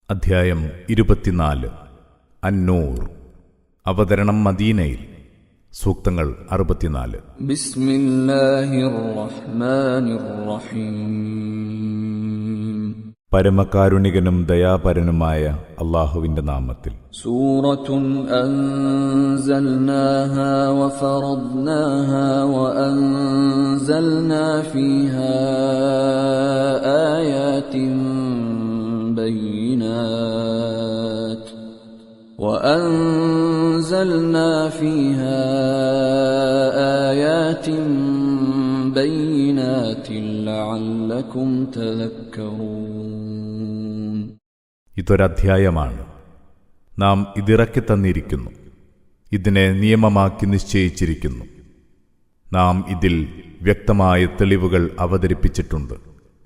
അധ്യായം 24 അന്നൂർ. അവതരണം മദീനയിൽ. സൂക്തങ്ങൾ 64. ബിസ്മില്ലാഹിർ റഹ്മാനിർ റഹീം. പരമകാരുണികനും ദയാപരനുമായ അല്ലാഹുവിന്റെ നാമത്തിൽ. സൂറത്തുൻ അൻസൽനാഹാ വഫറദ്നാഹാ വഅൻസൽനാ ഫീഹാ ആയാതിൻ بينات وأنزلنا فيها آيات بينات لعلكم تذكرون. ഇതൊരധ്യായമാണ്. നാം ഇതിറക്കി തന്നിരിക്കുന്നു, ഇതിനെ നിയമമാക്കി നിശ്ചയിച്ചിരിക്കുന്നു. നാം ഇതിൽ വ്യക്തമായ തെളിവുകൾ അവതരിപ്പിച്ചിട്ടുണ്ട്,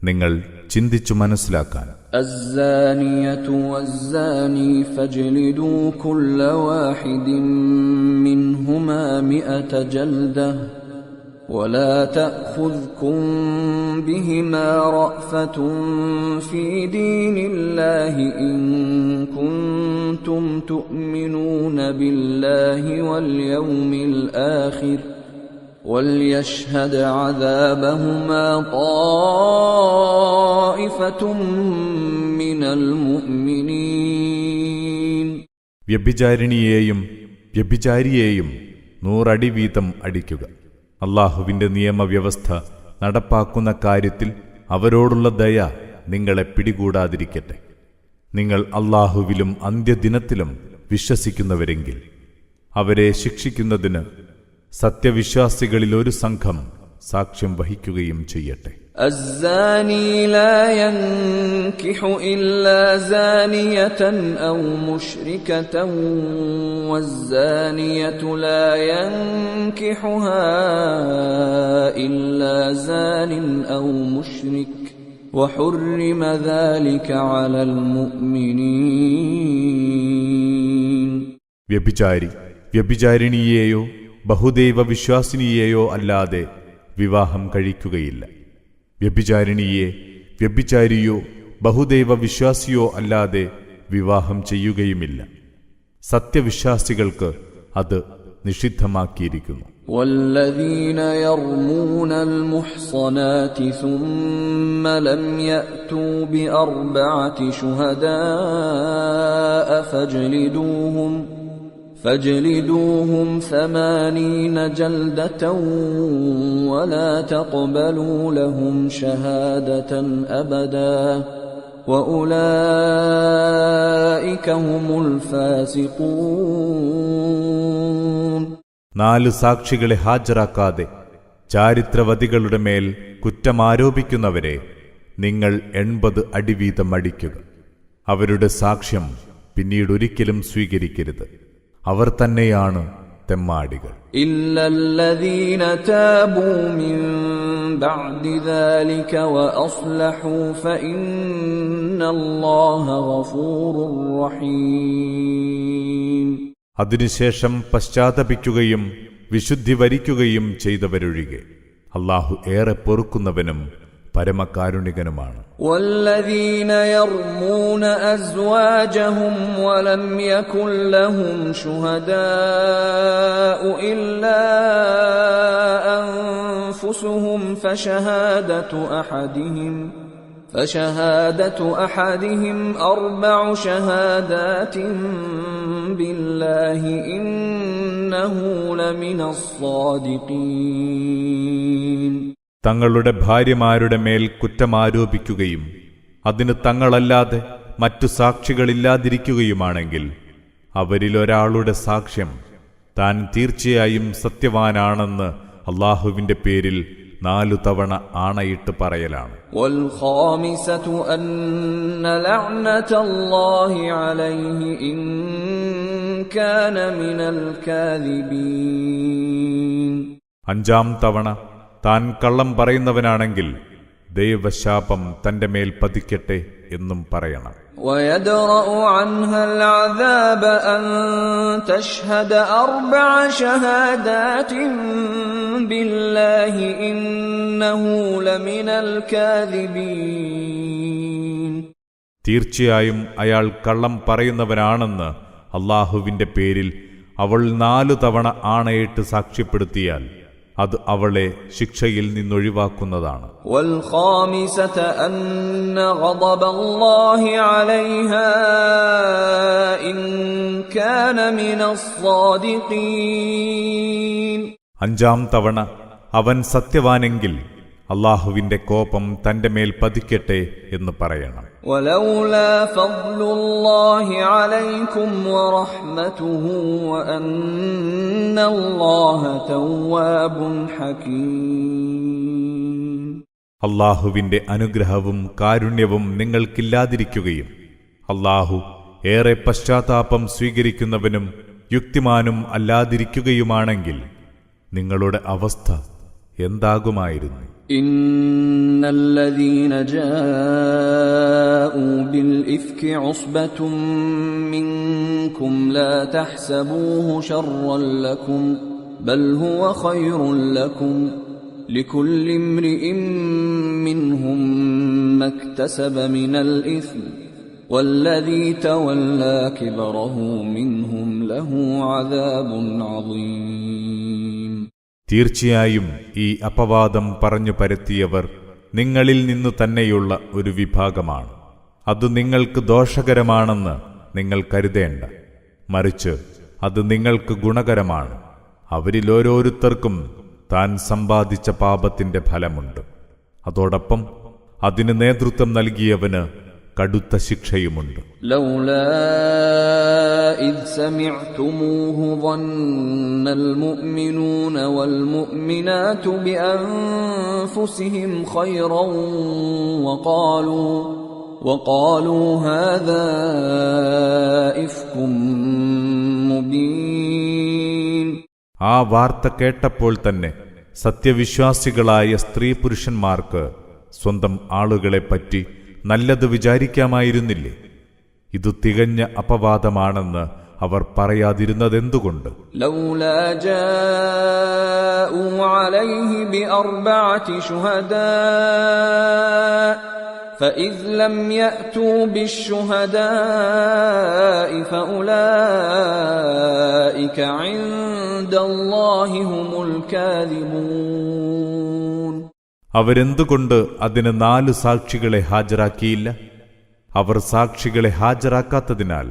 നിങ്ങൾ ചിന്തിച്ചു മനസ്സിലാക്കാൻ. الزانية والزاني فاجلدوا كل واحد منهما 100 جلدة ولا تأخذكم بهما رأفة في دين الله إن كنتم تؤمنون بالله واليوم الآخر وَلْيَشْهَدْ عَذَابَهُمَا طَائِفَةٌ مِّنَ الْمُؤْمِنِينَ. വ്യഭിചാരിണിയെയും വ്യഭിചാരിയെയും 100 അടി വീതം അടിക്കുക. അല്ലാഹുവിന്റെ നിയമവ്യവസ്ഥ നടപ്പാക്കുന്ന കാര്യത്തിൽ അവരോടുള്ള ദയ നിങ്ങളെ പിടികൂടാതിരിക്കട്ടെ. നിങ്ങൾ അല്ലാഹുവിലും അന്ത്യദിനത്തിലും വിശ്വസിക്കുന്നവരെങ്കിൽ അവരെ ശിക്ഷിക്കുന്നതിന് സത്യവിശ്വാസികളിൽ ഒരു സംഘം സാക്ഷ്യം വഹിക്കുകയും ചെയ്യട്ടെ. الزاني لا ينكح إلا زانية أو مشركة والزانية لا ينكحها إلا زان أو مشرك وحرم ذلك على المؤمنين. വ്യഭിചാരിണിയെയോ ബഹുദൈവ വിശ്വാസിനിയെയോ അല്ലാതെ വിവാഹം കഴിക്കുകയില്ല. വ്യഭിചാരിയോ ബഹുദൈവ വിശ്വാസിയോ അല്ലാതെ വിവാഹം ചെയ്യുകയുമില്ല. സത്യവിശ്വാസികൾക്ക് അത് നിഷിദ്ധമാക്കിയിരിക്കുന്നു. والذين يرمون المحصنات ثم لم يأتوا بأربعة شهداء فاجلدوهم 80 جلدة ولا تقبلوا لهم شهادة أبدا وأولئك هم الفاسقون. 4 സാക്ഷികളെ ഹാജരാക്കാതെ ചാരിത്രവതികളുടെ മേൽ കുറ്റമാരോപിക്കുന്നവരെ നിങ്ങൾ 80 അടി വീതം അടിക്കുക. അവരുടെ സാക്ഷ്യം പിന്നീടൊരിക്കലും സ്വീകരിക്കരുത്. അവർ തന്നെയാണ് തെമ്മാടികൾ. ഇല്ലല്ലദീന താബൂ മിൻ ബഅദി ദാലിക വഅസ്ലഹൂ ഫഇന്നല്ലാഹ ഗഫൂറുർ റഹീം. അതിനുശേഷം പശ്ചാത്തപിക്കുകയും വിശുദ്ധി വരിക്കുകയും ചെയ്തവരൊഴികെ അല്ലാഹു ഏറെ പൊറുക്കുന്നവനും പരമകാരുണികനുമാണ്. والذين يرمون أزواجهم ولم يكن لهم شهداء إلا أنفسهم فشهادة أحدهم 4 شهادات بالله إنه لمن الصادقين. തങ്ങളുടെ ഭാര്യമാരുടെ മേൽ കുറ്റമാരോപിക്കുകയും അതിന് തങ്ങളല്ലാതെ മറ്റു സാക്ഷികളില്ലാതിരിക്കുകയുമാണെങ്കിൽ അവരിലൊരാളുടെ സാക്ഷ്യം താൻ തീർച്ചയായും സത്യവാനാണെന്ന് അല്ലാഹുവിന്റെ പേരിൽ 4 തവണ ആണയിട്ട് പറയലാണ്. والخامسة أن لعنة الله عليه إن كان من الكاذبين. 5-ാം തവണ താൻ കള്ളം പറയുന്നവനാണെങ്കിൽ ദൈവശാപം തന്റെ മേൽ പതിക്കട്ടെ എന്നും പറയണം. ويدرأ عنها العذاب أن تشهد 4 شهادات بالله إنه لمن الكاذبين. തീർച്ചയായും അയാൾ കള്ളം പറയുന്നവനാണെന്ന് അല്ലാഹുവിന്റെ പേരിൽ അവൾ 4 തവണ ആണയിട്ട് സാക്ഷ്യപ്പെടുത്തിയാൽ അത് അവളെ ശിക്ഷയിൽ നിന്നൊഴിവാക്കുന്നതാണ്. والخامسة أن غضب الله عليها إن كان من الصادقين. 5-ാം തവണ അവൻ സത്യവാനെങ്കിൽ അല്ലാഹുവിന്റെ കോപം തന്റെ മേൽ പതിക്കട്ടെ എന്ന് പറയണം. ولولا فضل الله عليكم ورحمته وأن الله تواب حكيم. അല്ലാഹുവിന്റെ അനുഗ്രഹവും കാരുണ്യവും നിങ്ങൾക്കില്ലാതിരിക്കുകയും അല്ലാഹു ഏറെ പശ്ചാത്താപം സ്വീകരിക്കുന്നവനും യുക്തിമാനും അല്ലാതിരിക്കുകയുമാണെങ്കിൽ നിങ്ങളുടെ അവസ്ഥ എന്താകുമായിരുന്നു? إن الذين جاءوا بالإفك عصبة منكم لا تحسبوه شرا لكم بل هو خير لكم لكل امرئ منهم ما اكتسب من الإثم والذي تولى كبره منهم له عذاب عظيم. തീർച്ചയായും ഈ അപവാദം പറഞ്ഞു പരത്തിയവർ നിങ്ങളിൽ നിന്നു തന്നെയുള്ള ഒരു വിഭാഗമാണ്. അത് നിങ്ങൾക്ക് ദോഷകരമാണെന്ന് നിങ്ങൾ കരുതേണ്ട, മറിച്ച് അത് നിങ്ങൾക്ക് ഗുണകരമാണ്. അവരിലോരോരുത്തർക്കും താൻ സമ്പാദിച്ച പാപത്തിന്റെ ഫലമുണ്ട്. അതോടൊപ്പം അതിന് നേതൃത്വം നൽകിയവന് കടുത്ത ശിക്ഷയുമുണ്ട്. لولا إذ سمعتموه ظن المؤمنون والمؤمنات بأنفسهم خيرا وقالوا هذا إفك مبين. ആ വാർത്ത കേട്ടപ്പോൾ തന്നെ സത്യവിശ്വാസികളായ സ്ത്രീ പുരുഷന്മാർക്ക് സ്വന്തം ആളുകളെപ്പറ്റി നല്ലത് വിചാരിക്കാമായിരുന്നില്ലേ? ഇത് തികഞ്ഞ അപവാദമാണെന്ന് അവർ പറയാതിരുന്നതെന്തുകൊണ്ട്? لولا جاءوا عليه بأربعة شهداء فإذ لم يأتوا بالشهداء فأولئك عند الله هم الكاذبون. അവരെന്തുകൊണ്ട് അതിന് 4 സാക്ഷികളെ ഹാജരാക്കിയില്ല? അവർ സാക്ഷികളെ ഹാജരാക്കാത്തതിനാൽ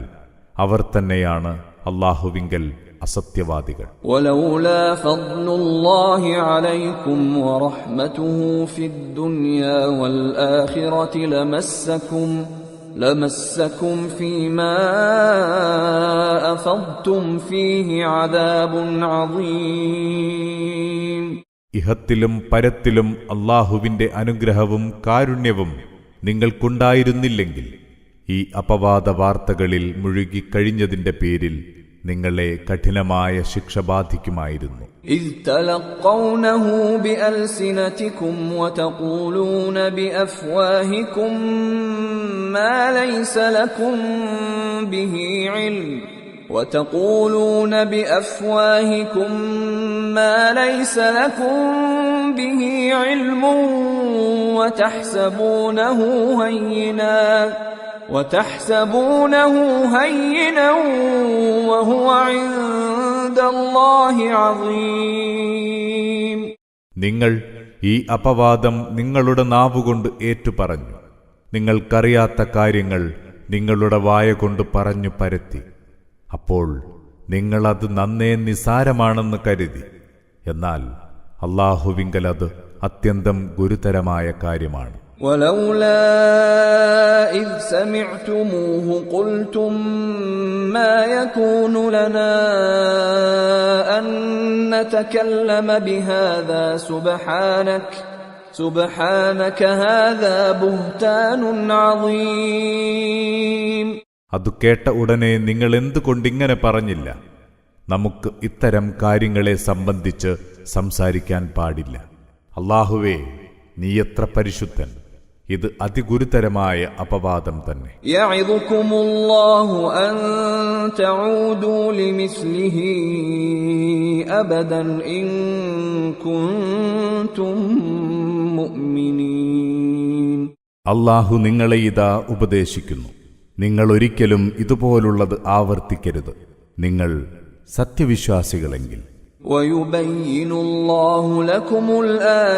അവർ തന്നെയാണ് അല്ലാഹുവിങ്കൽ അസത്യവാദികൾ. ولولا فضل الله عليكم ورحمته في الدنيا والآخرة لمسكم فيما أفضتم فيه عذاب عظيم. ഇഹത്തിലും പരത്തിലും അല്ലാഹുവിന്റെ അനുഗ്രഹവും കാരുണ്യവും നിങ്ങൾക്കുണ്ടായിരുന്നില്ലെങ്കിൽ ഈ അപവാദ വാർത്തകളിൽ മുഴുകിക്കഴിഞ്ഞതിന്റെ പേരിൽ നിങ്ങളെ കഠിനമായ ശിക്ഷ ബാധിക്കുമായിരുന്നു. إذ تلقونه بألسنتكم وتقولون بأفواهكم ما ليس لكم به علم وتحسبونه هينا وهو عند الله عظيم. നിങ്ങൾ ഈ അപവാദം നിങ്ങളുടെ നാവുകൊണ്ട് ഏറ്റുപറഞ്ഞു. നിങ്ങൾക്കറിയാത്ത കാര്യങ്ങൾ നിങ്ങളുടെ വായ കൊണ്ട് പറഞ്ഞു പരത്തി. അപ്പോൾ നിങ്ങളത് നന്നേ നിസാരമാണെന്ന് കരുതി. എന്നാൽ അല്ലാഹുവിങ്കൽ അത് അത്യന്തം ഗുരുതരമായ കാര്യമാണ്. ولولا إذ سمعتموه قلتم ما يكون لنا أن نتكلم بهذا سبحانك هذا بهتان عظيم. അത് കേട്ട ഉടനെ നിങ്ങൾ എന്തുകൊണ്ടിങ്ങനെ പറഞ്ഞില്ല? നമുക്ക് ഇത്തരം കാര്യങ്ങളെ സംബന്ധിച്ച് സംസാരിക്കാൻ പാടില്ല. അല്ലാഹുവേ, നീ എത്ര പരിശുദ്ധൻ! ഇത് അതിഗുരുതരമായ അപവാദം തന്നെ. യഅദുകുമുല്ലാഹു അൻ തഊദു ലിമിസ്ലിഹി അബദൻ ഇൻ കുൻതും മുഅ്മിനീൻ. അല്ലാഹു നിങ്ങളെ ഇതാ ഉപദേശിക്കുന്നു, നിങ്ങൾ ഒരിക്കലും ഇതുപോലുള്ളത് ആവർത്തിക്കരുത്, നിങ്ങൾ സത്യവിശ്വാസികളെങ്കിൽ. وَيُبَيِّنُ اللَّهُ لَكُمُ الْآيَاتِ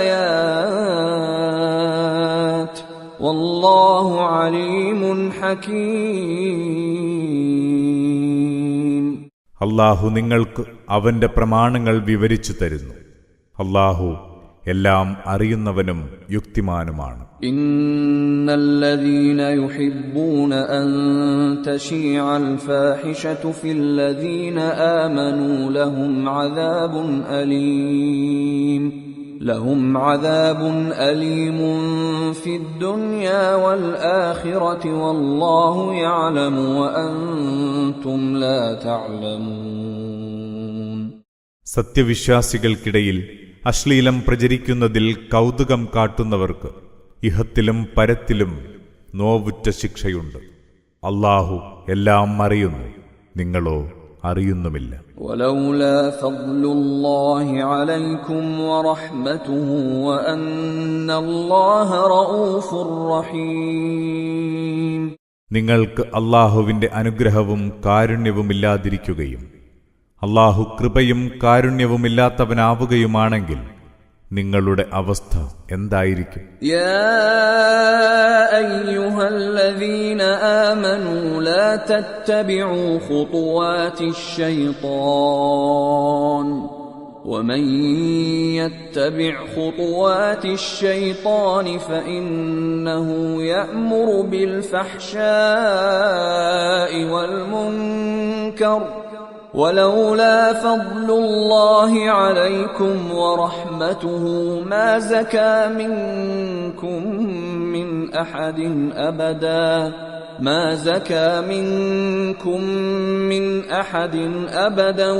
وَاللَّهُ عَلِيمٌ حَكِيمٌ. അല്ലാഹു നിങ്ങൾക്ക് അവന്റെ പ്രമാണങ്ങൾ വിവരിച്ചു തരുന്നു. അല്ലാഹു എല്ലാം അറിയുന്നവനും യുക്തിമാനുമാണ്. ഇന്നല്ലദീന യുഹിബ്ബൂന അൻ തശീഅൽ ഫാഹിഷതു ഫില്ലദീന ആമനൂ ലഹും അദാബുൻ അലീമുൻ ഫിദ്ദുനിയാ വൽ ആഖിറതി വല്ലാഹു യഅലമു വഅൻതും ലാ തഅലമൂൻ. സത്യവിശ്വാസികൾക്കിടയിൽ അശ്ലീലം പ്രചരിക്കുന്നതിൽ കൗതുകം കാട്ടുന്നവർക്ക് ഇഹത്തിലും പരത്തിലും നോവുറ്റ ശിക്ഷയുണ്ട്. അല്ലാഹു എല്ലാം അറിയുന്നു, നിങ്ങളോ അറിയുന്നുമില്ല. വലൗലാ ഫദ്ലുല്ലാഹി അലൈക്കും വറഹ്മതുഹു വഅന്നല്ലാഹ റഊഫുർ റഹീം. നിങ്ങൾക്ക് അല്ലാഹുവിന്റെ അനുഗ്രഹവും കാരുണ്യവുമില്ലാതിരിക്കുകയും അല്ലാഹു കൃപയും കാരുണ്യവുമില്ലാത്തവനാവുകയുമാണെങ്കിൽ നിങ്ങളുടെ അവസ്ഥ എന്തായിരിക്കും? യാ അയ്യുഹല്ലദീന ആമനൂ ലാ തത്തബിഉ ഖുതുവാതിശ് ശൈത്വാൻ വമൻ യത്തബിഉ ഖുതുവാതിശ് ശൈത്വാനി ഫഇന്നഹു യഅ്മുറു ബിൽ ഫഹ്ശാഇ വൽ മുൻകർ ولولا فضل الله عليكم ورحمته ما زكى منكم من أحد أبدا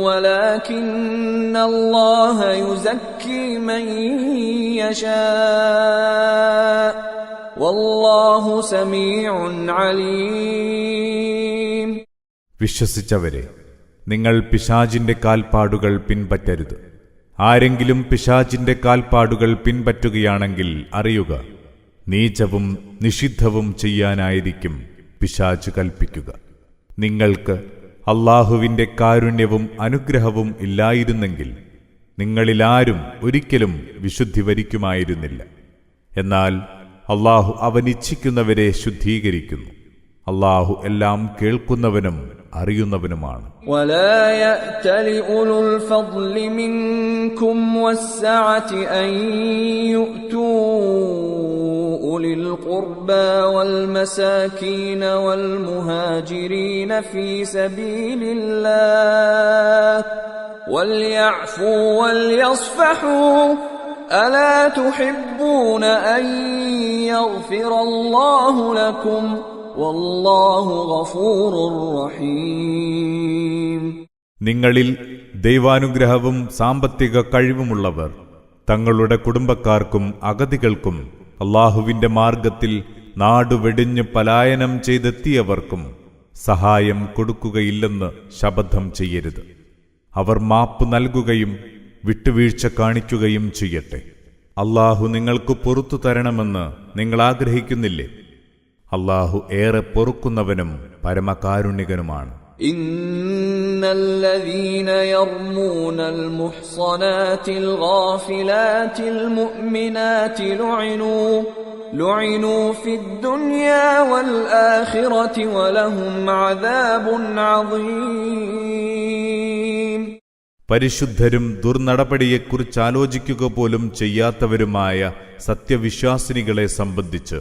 ولكن الله يزكي من يشاء والله سميع عليم. വിശ്വസിച്ചവരെ, നിങ്ങൾ പിശാചിന്റെ കാൽപ്പാടുകൾ പിൻപറ്റരുത്. ആരെങ്കിലും പിശാചിന്റെ കാൽപ്പാടുകൾ പിൻപറ്റുകയാണെങ്കിൽ അറിയുക, നീചവും നിഷിദ്ധവും ചെയ്യാനായിരിക്കും പിശാച് കൽപ്പിക്കുക. നിങ്ങൾക്ക് അല്ലാഹുവിന്റെ കാരുണ്യവും അനുഗ്രഹവും ഇല്ലായിരുന്നെങ്കിൽ നിങ്ങളിലാരും ഒരിക്കലും വിശുദ്ധി വരിക്കുമായിരുന്നില്ല. എന്നാൽ അല്ലാഹു അവനിച്ഛിക്കുന്നവരെ ശുദ്ധീകരിക്കുന്നു. അല്ലാഹു എല്ലാം കേൾക്കുന്നവനും അറിയുന്നവനുമാണ്. ولا يأتل أولو الفضل منكم والسعة أن يؤتوا أولي القربى والمساكين والمهاجرين في سبيل الله وليعفوا وليصفحوا ألا تحبون أن يغفر الله لكم والله غفور رحيم. നിങ്ങളിൽ ദൈവാനുഗ്രഹവും സാമ്പത്തിക കഴിവുമുള്ളവർ തങ്ങളുടെ കുടുംബക്കാർക്കും അഗതികൾക്കും അല്ലാഹുവിന്റെ മാർഗത്തിൽ നാടുവെടിഞ്ഞ് പലായനം ചെയ്തെത്തിയവർക്കും സഹായം കൊടുക്കുകയില്ലെന്ന് ശപഥം ചെയ്യരുത്. അവർ മാപ്പ് നൽകുകയും വിട്ടുവീഴ്ച കാണിക്കുകയും ചെയ്യട്ടെ. അല്ലാഹു നിങ്ങൾക്ക് പുറത്തു തരണമെന്ന് നിങ്ങൾ ആഗ്രഹിക്കുന്നില്ലേ? അല്ലാഹു ഏറെ പൊറുക്കുന്നവനും പരമകാരുണികനുമാണ്. ഇന്നല്ലദീന യർമൂനൽ മുഹ്സനാതിൽ ഗാഫിലാതിൽ മുഅ്മിനാതി ലുഇനൂ ഫിദ്ദുനിയാ വൽ ആഖിറതി വലഹും അദാബുൻ അദീം. പരിശുദ്ധരും ദുർനടപടിയെക്കുറിച്ചാലോചിക്കുക പോലും ചെയ്യാത്തവരുമായ സത്യവിശ്വാസിനികളെ സംബന്ധിച്ച്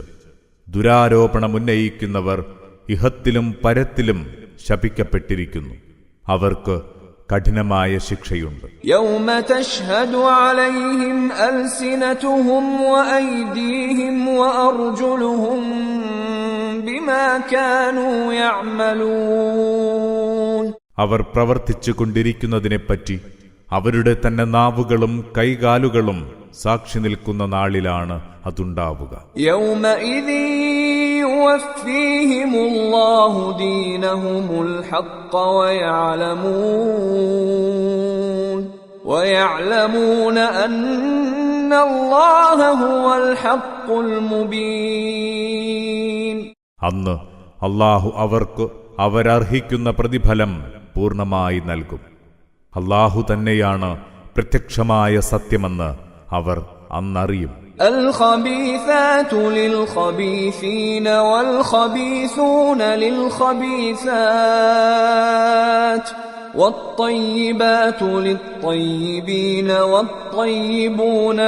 ദുരാരോപണമുന്നയിക്കുന്നവർ ഇഹത്തിലും പരത്തിലും ശപിക്കപ്പെട്ടിരിക്കുന്നു. അവർക്ക് കഠിനമായ ശിക്ഷയുണ്ട്. യൗമ തശ്ഹദു അലൈഹിം അൽസിനതുഹും വഅയ്ദീഹിം വഅർജുലുഹും ബിമാ കാനൂ യഅമലൂൻ. അവർ പ്രവർത്തിച്ചു കൊണ്ടിരിക്കുന്നതിനെപ്പറ്റി അവരുടെ തന്നെ നാവുകളും കൈകാലുകളും സാക്ഷി നിൽക്കുന്ന നാളിലാണ് അതുണ്ടാവുക. യൗമഇദി യുവഫീഹിമുല്ലാഹു ദീനഹുമുൽ ഹഖ്ഖ വയഅലമൂന അന്ന الله هو الحق المبين. അന്ന് അല്ലാഹു അവർക്ക് അവരർഹിക്കുന്ന പ്രതിഫലം പൂർണ്ണമായി നൽകും. അല്ലാഹു തന്നെയാണ് പ്രത്യക്ഷമായ സത്യമെന്ന് അവർ അന്നറിയും. الخبيثات للخبيثين والخبيثون للخبيثات والطيبات للطيبين والطيبون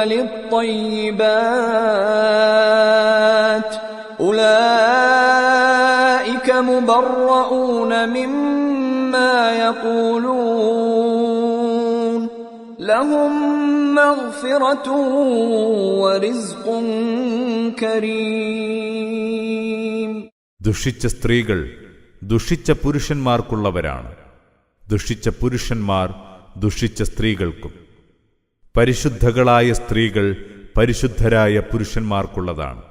للطيبات أولئك مبرؤون مما يقولون لهم مغفرة ورزق كريم. ദുഷിച്ച സ്ത്രീകൾ ദുഷിച്ച പുരുഷന്മാർക്കുള്ളവരാണ്. ദുഷിച്ച പുരുഷന്മാർ ദുഷിച്ച സ്ത്രീകൾക്കും. പരിശുദ്ധകളായ സ്ത്രീകൾ പരിശുദ്ധരായ പുരുഷന്മാർക്കുള്ളതാണ്.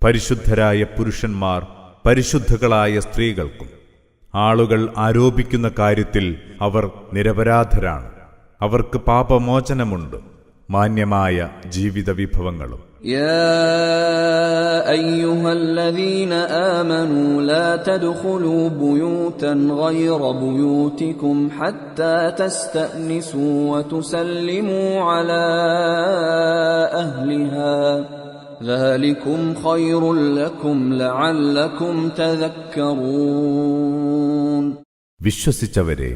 പരിശുദ്ധരായ പുരുഷന്മാർ പരിശുദ്ധകളായ സ്ത്രീകൾക്കും. ആളുകൾ ആരോപിക്കുന്ന കാര്യത്തിൽ അവർ നിരപരാധരാണ്. അവർക്ക് പാപമോചനമുണ്ട്, മാന്യമായ ജീവിത വിഭവങ്ങളും. يا أيها الذين آمنوا لا تدخلوا بيوتا غير بيوتكم حتى تستأنسوا وتسلموا على أهلها ذلكم خير لكم لعلكم تذكرون. വിശ്വസിച്ചവരെ,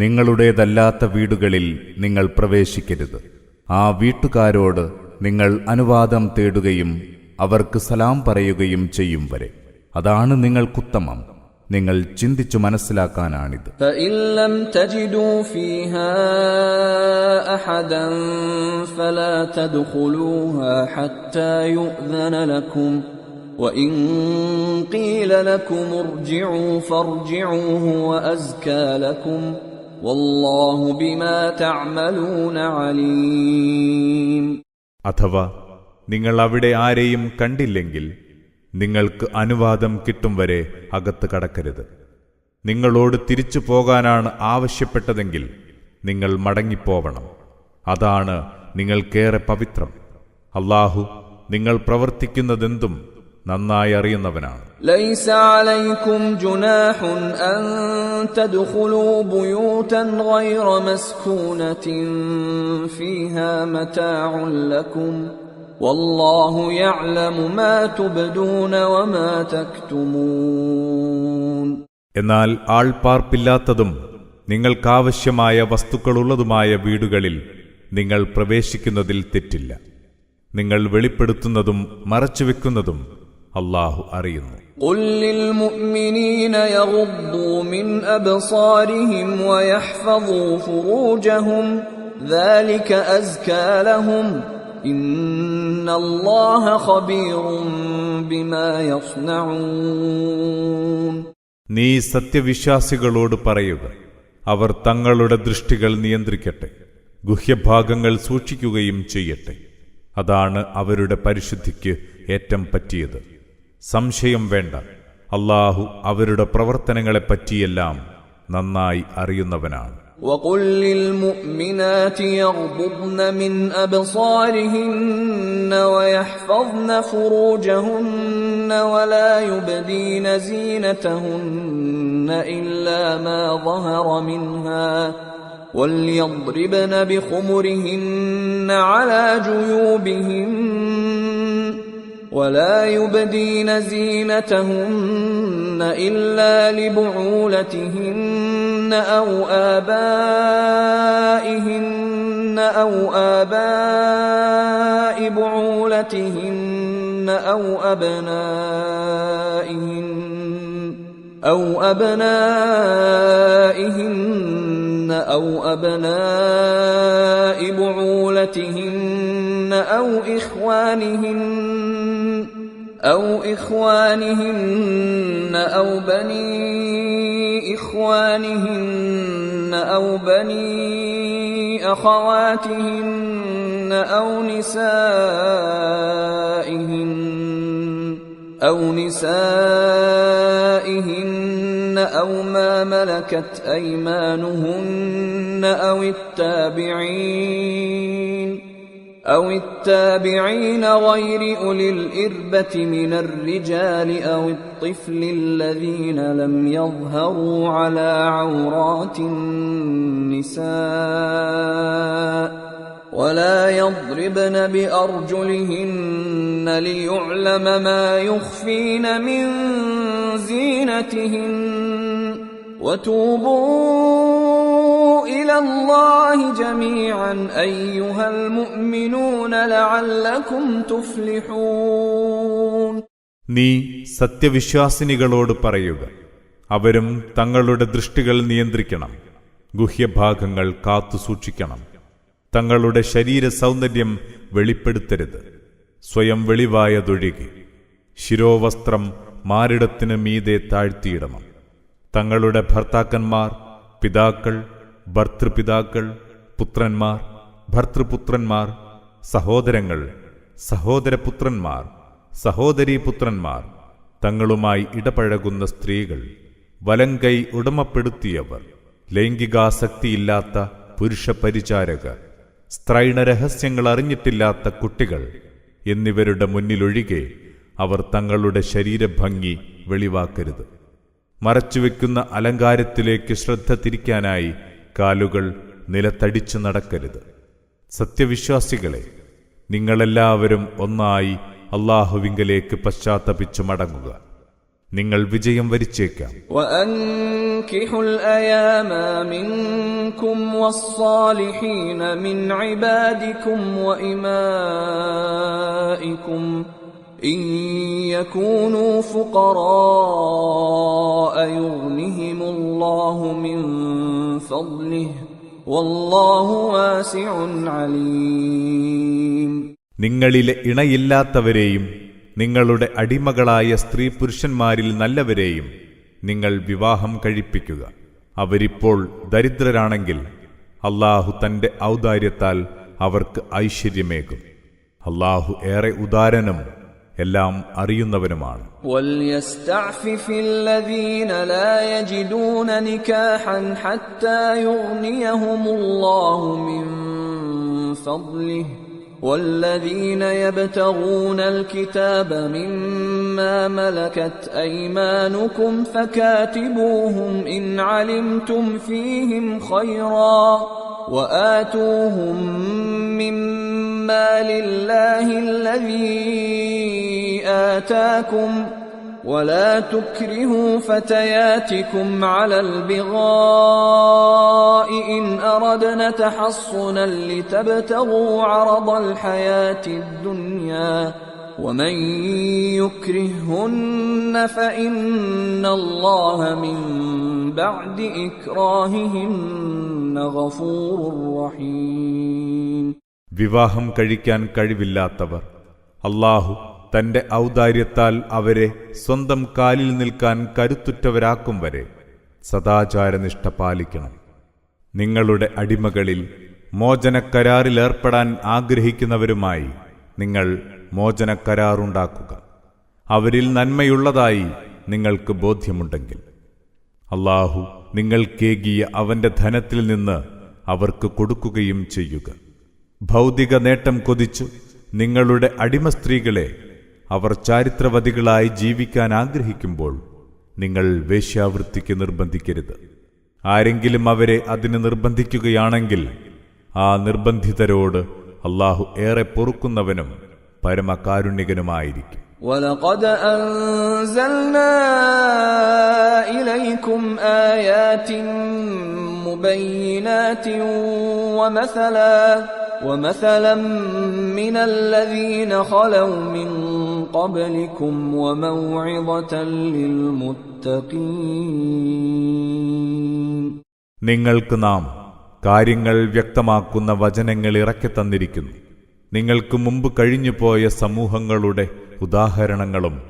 നിങ്ങളുടേതല്ലാത്ത വീടുകളിൽ നിങ്ങൾ പ്രവേശിക്കരുത്. ആ വീട്ടുകാരോട് നിങ്ങൾ അനുവാദം തേടുകയും അവർക്ക് സലാം പറയുകയും ചെയ്യും വരെ. അതാണ് നിങ്ങൾക്കുത്തമം. നിങ്ങൾ ചിന്തിച്ചു മനസ്സിലാക്കാനാണിത്. فإن لم تجدوا فيها أحدا فلا تدخلوها حتى يؤذن لكم وإن قيل لكم ارجعوا فارجعوا هو أزكى لكم والله بما تعملون عليم. അഥവാ നിങ്ങൾ അവിടെ ആരെയും കണ്ടില്ലെങ്കിൽ നിങ്ങൾക്ക് അനുവാദം കിട്ടും വരെ അകത്ത് കടക്കരുത്. നിങ്ങളോട് തിരിച്ചു പോകാനാണ് ആവശ്യപ്പെട്ടതെങ്കിൽ നിങ്ങൾ മടങ്ങിപ്പോവണം. അതാണ് നിങ്ങൾക്കേറെ പവിത്രം. അല്ലാഹു നിങ്ങൾ പ്രവർത്തിക്കുന്നതെന്തും നന്നായി അറിയുന്നവനാണ്. ليس عليكم جناح أن تدخلوا بيوتا غير مسكونة فيها متاع لكم والله يعلم ما تبدون وما تكتمون. എന്നാൽ ആൾപ്പാർപ്പില്ലാത്തതും നിങ്ങൾക്കാവശ്യമായ വസ്തുക്കളുള്ളതുമായ വീടുകളിൽ നിങ്ങൾ പ്രവേശിക്കുന്നതിൽ തെറ്റില്ല. നിങ്ങൾ വെളിപ്പെടുത്തുന്നതും മറച്ചുവെക്കുന്നതും അല്ലാഹു അറിയുന്നു. قل للمؤمنين يغضوا من أبصارهم ويحفظوا فروجهم ذلك أزكى لهم إن الله خبير بما يصنعون. നീ സത്യവിശ്വാസികളോട് പറയുക, അവർ തങ്ങളുടെ ദൃഷ്ടികൾ നിയന്ത്രിക്കട്ടെ, ഗുഹ്യഭാഗങ്ങൾ സൂക്ഷിക്കുകയും ചെയ്യട്ടെ. അതാണ് അവരുടെ പരിശുദ്ധിക്ക് ഏറ്റം പറ്റിയത്. സംശയം വേണ്ട, അല്ലാഹു അവരുടെ പ്രവർത്തനങ്ങളെപ്പറ്റിയെല്ലാം നന്നായി അറിയുന്നവനാണ്. وقل للمؤمنات يغضضن من أبصارهن ويحفظن فروجهن ولا يبدين زينتهن إلا ما ظهر منها وليضربن بخمرهن على جيوبهن ولا يبدين زينتهن إلا لبعولتهن أو آبائهن أو آباء بعولتهن أو أبنائهن أو أبناء بعولتهن أو إخوانهن أو بني إخوانهن أو بني أخواتهن أو نسائهن أو ما ملكت أيمانهن أو التابعين غير أولي الإربة من الرجال أو الطفل الذين لم يظهروا على عورات النساء ولا يضربن بأرجلهن ليعلم ما يخفين من زينتهن وتوبوا إلى الله جميعا أيها المؤمنون لعلكم تفلحون. നീ സത്യവിശ്വാസിനികളോട് പറയുക, അവരും തങ്ങളുടെ ദൃഷ്ടികൾ നിയന്ത്രിക്കണം, ഗുഹ്യഭാഗങ്ങൾ കാത്തുസൂക്ഷിക്കണം, തങ്ങളുടെ ശരീര സൗന്ദര്യം വെളിപ്പെടുത്തരുത്, സ്വയം വെളിവായതൊഴികെ, ശിരോവസ്ത്രം മാറിടത്തിന് മീതെ താഴ്ത്തിയിടണം. തങ്ങളുടെ ഭർത്താക്കന്മാർ, പിതാക്കൾ, ഭർതൃപിതാക്കൾ, പുത്രന്മാർ, ഭർതൃപുത്രന്മാർ, സഹോദരങ്ങൾ, സഹോദരപുത്രന്മാർ, സഹോദരീപുത്രന്മാർ, തങ്ങളുമായി ഇടപഴകുന്ന സ്ത്രീകൾ, വലങ്കൈ ഉടമപ്പെടുത്തിയവർ, ലൈംഗികാസക്തിയില്ലാത്ത പുരുഷ പരിചാരകർ, സ്ത്രൈണരഹസ്യങ്ങൾ അറിഞ്ഞിട്ടില്ലാത്ത കുട്ടികൾ എന്നിവരുടെ മുന്നിലൊഴികെ അവർ തങ്ങളുടെ ശരീരഭംഗി വെളിവാക്കരുത്. മറച്ചുവെക്കുന്ന അലങ്കാരത്തിലേക്ക് ശ്രദ്ധ തിരിക്കാനായി കാലുകൾ നിലത്തടിച്ചു നടക്കരുത്. സത്യവിശ്വാസികളെ, നിങ്ങളെല്ലാവരും ഒന്നായി അല്ലാഹുവിങ്കലേക്ക് പശ്ചാത്തപിച്ചു മടങ്ങുക, നിങ്ങൾ വിജയം വരിച്ചേക്കാം. وأنكحوا الأيام منكم والصالحين من عبادكم وإمائكم إن يكونوا فقراء يغنهم الله من فضله والله واسع عليم. നിങ്ങളിലെ ഇണയില്ലാത്തവരെയും നിങ്ങളുടെ അടിമകളായ സ്ത്രീ പുരുഷന്മാരിൽ നല്ലവരെയും നിങ്ങൾ വിവാഹം കഴിപ്പിക്കുക. അവരിപ്പോൾ ദരിദ്രരാണെങ്കിൽ അല്ലാഹു തന്റെ ഔദാര്യത്താൽ അവർക്ക് ഐശ്വര്യമേകും. അല്ലാഹു ഏറെ ഉദാരനും എല്ലാം അറിയുന്നവനുമാണ്. وَلْيَسْتَعْفِفِ الَّذِينَ لَا يَجِدُونَ نِكَاحًا حَتَّى يُغْنِيَهُمُ اللَّهُ مِنْ فَضْلِهِ وَالَّذِينَ يَبْتَغُونَ الْكِتَابَ مِمَّا مَلَكَتْ أَيْمَانُكُمْ فَكَاتِبُوهُمْ إِنْ عَلِمْتُمْ فِيهِمْ خَيْرًا وَآتُوهُمْ مِمَّا لِلَّهِ الَّذِي آتَاكُمْ وَلَا تُكْرِهُوا فَتَيَاتِكُمْ عَلَى الْبِغَاءِ إِنْ أَرَدْنَ تَحَصُّنًا لِتَبْتَغُوا عَرَضَ الْحَيَاةِ الدُّنْيَا وَمَنْ يُكْرِههُّنَّ فَإِنَّ اللَّهَ مِنْ بَعْدِ إِكْرَاهِهِنَّ غَفُورٌ رَحِيمٌ. വിവാഹം കഴിക്കാൻ കഴിവില്ലാത്തവർ അല്ലാഹു തന്റെ ഔദാര്യത്താൽ അവരെ സ്വന്തം കാലിൽ നിൽക്കാൻ കരുത്തുറ്റവരാക്കും വരെ സദാചാരനിഷ്ഠ പാലിക്കണം. നിങ്ങളുടെ അടിമകളിൽ മോചനക്കരാറിലേർപ്പെടാൻ ആഗ്രഹിക്കുന്നവരുമായി നിങ്ങൾ മോചനക്കരാറുണ്ടാക്കുക, അവരിൽ നന്മയുള്ളതായി നിങ്ങൾക്ക് ബോധ്യമുണ്ടെങ്കിൽ. അല്ലാഹു നിങ്ങൾക്കേകിയ അവന്റെ ധനത്തിൽ നിന്ന് അവർക്ക് കൊടുക്കുകയും ചെയ്യുക. ഭൗതിക നേട്ടം കൊതിച്ചു നിങ്ങളുടെ അടിമ സ്ത്രീകളെ അവർ ചാരിത്രവതികളായി ജീവിക്കാൻ ആഗ്രഹിക്കുമ്പോൾ നിങ്ങൾ വേശ്യാവൃത്തിക്ക് നിർബന്ധിക്കരുത്. ആരെങ്കിലും അവരെ അതിന് നിർബന്ധിക്കുകയാണെങ്കിൽ ആ നിർബന്ധിതരോട് അല്ലാഹു ഏറെ പൊറുക്കുന്നവനും പരമകാരുണ്യകനുമായിരിക്കും. وَلَقَدْ أَنزَلْنَا إِلَيْكُمْ آيَاتٍ مُبَيِّنَاتٍ وَمَثَلًا مِنَ الَّذِينَ خَلَوْا مِنْ قَبْلِكُمْ وَمَوْعِظَةً لِلْمُتَّقِينَ. നിങ്ങൾക്ക് നാം കാര്യങ്ങൾ വ്യക്തമാക്കുന്ന വചനങ്ങൾ ഇറക്കിത്തന്നിരിക്കുന്നു. നിങ്ങൾക്ക് മുമ്പ് കഴിഞ്ഞുപോയ സമൂഹങ്ങളുടെ ഉദാഹരണങ്ങളും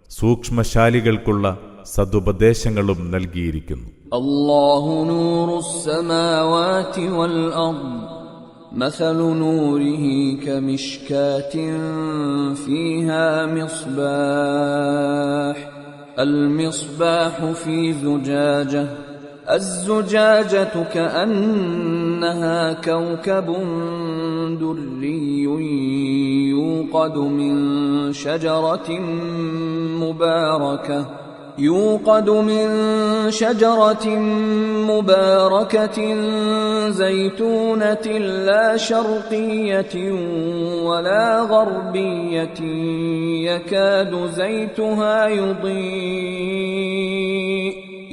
സൂക്ഷ്മശാലികൾക്കുള്ള സദുപദേശങ്ങളും നൽകിയിരിക്കുന്നു. അല്ലാഹു നൂറുസ് സമാവാതി വൽ അർദ് مثل نوره كمشكاة فيها مصباح المصباح في زجاجة الزجاجة كأنها كوكب دري يوقد من شجرة مباركة زيتونة لا شرقية ولا غربية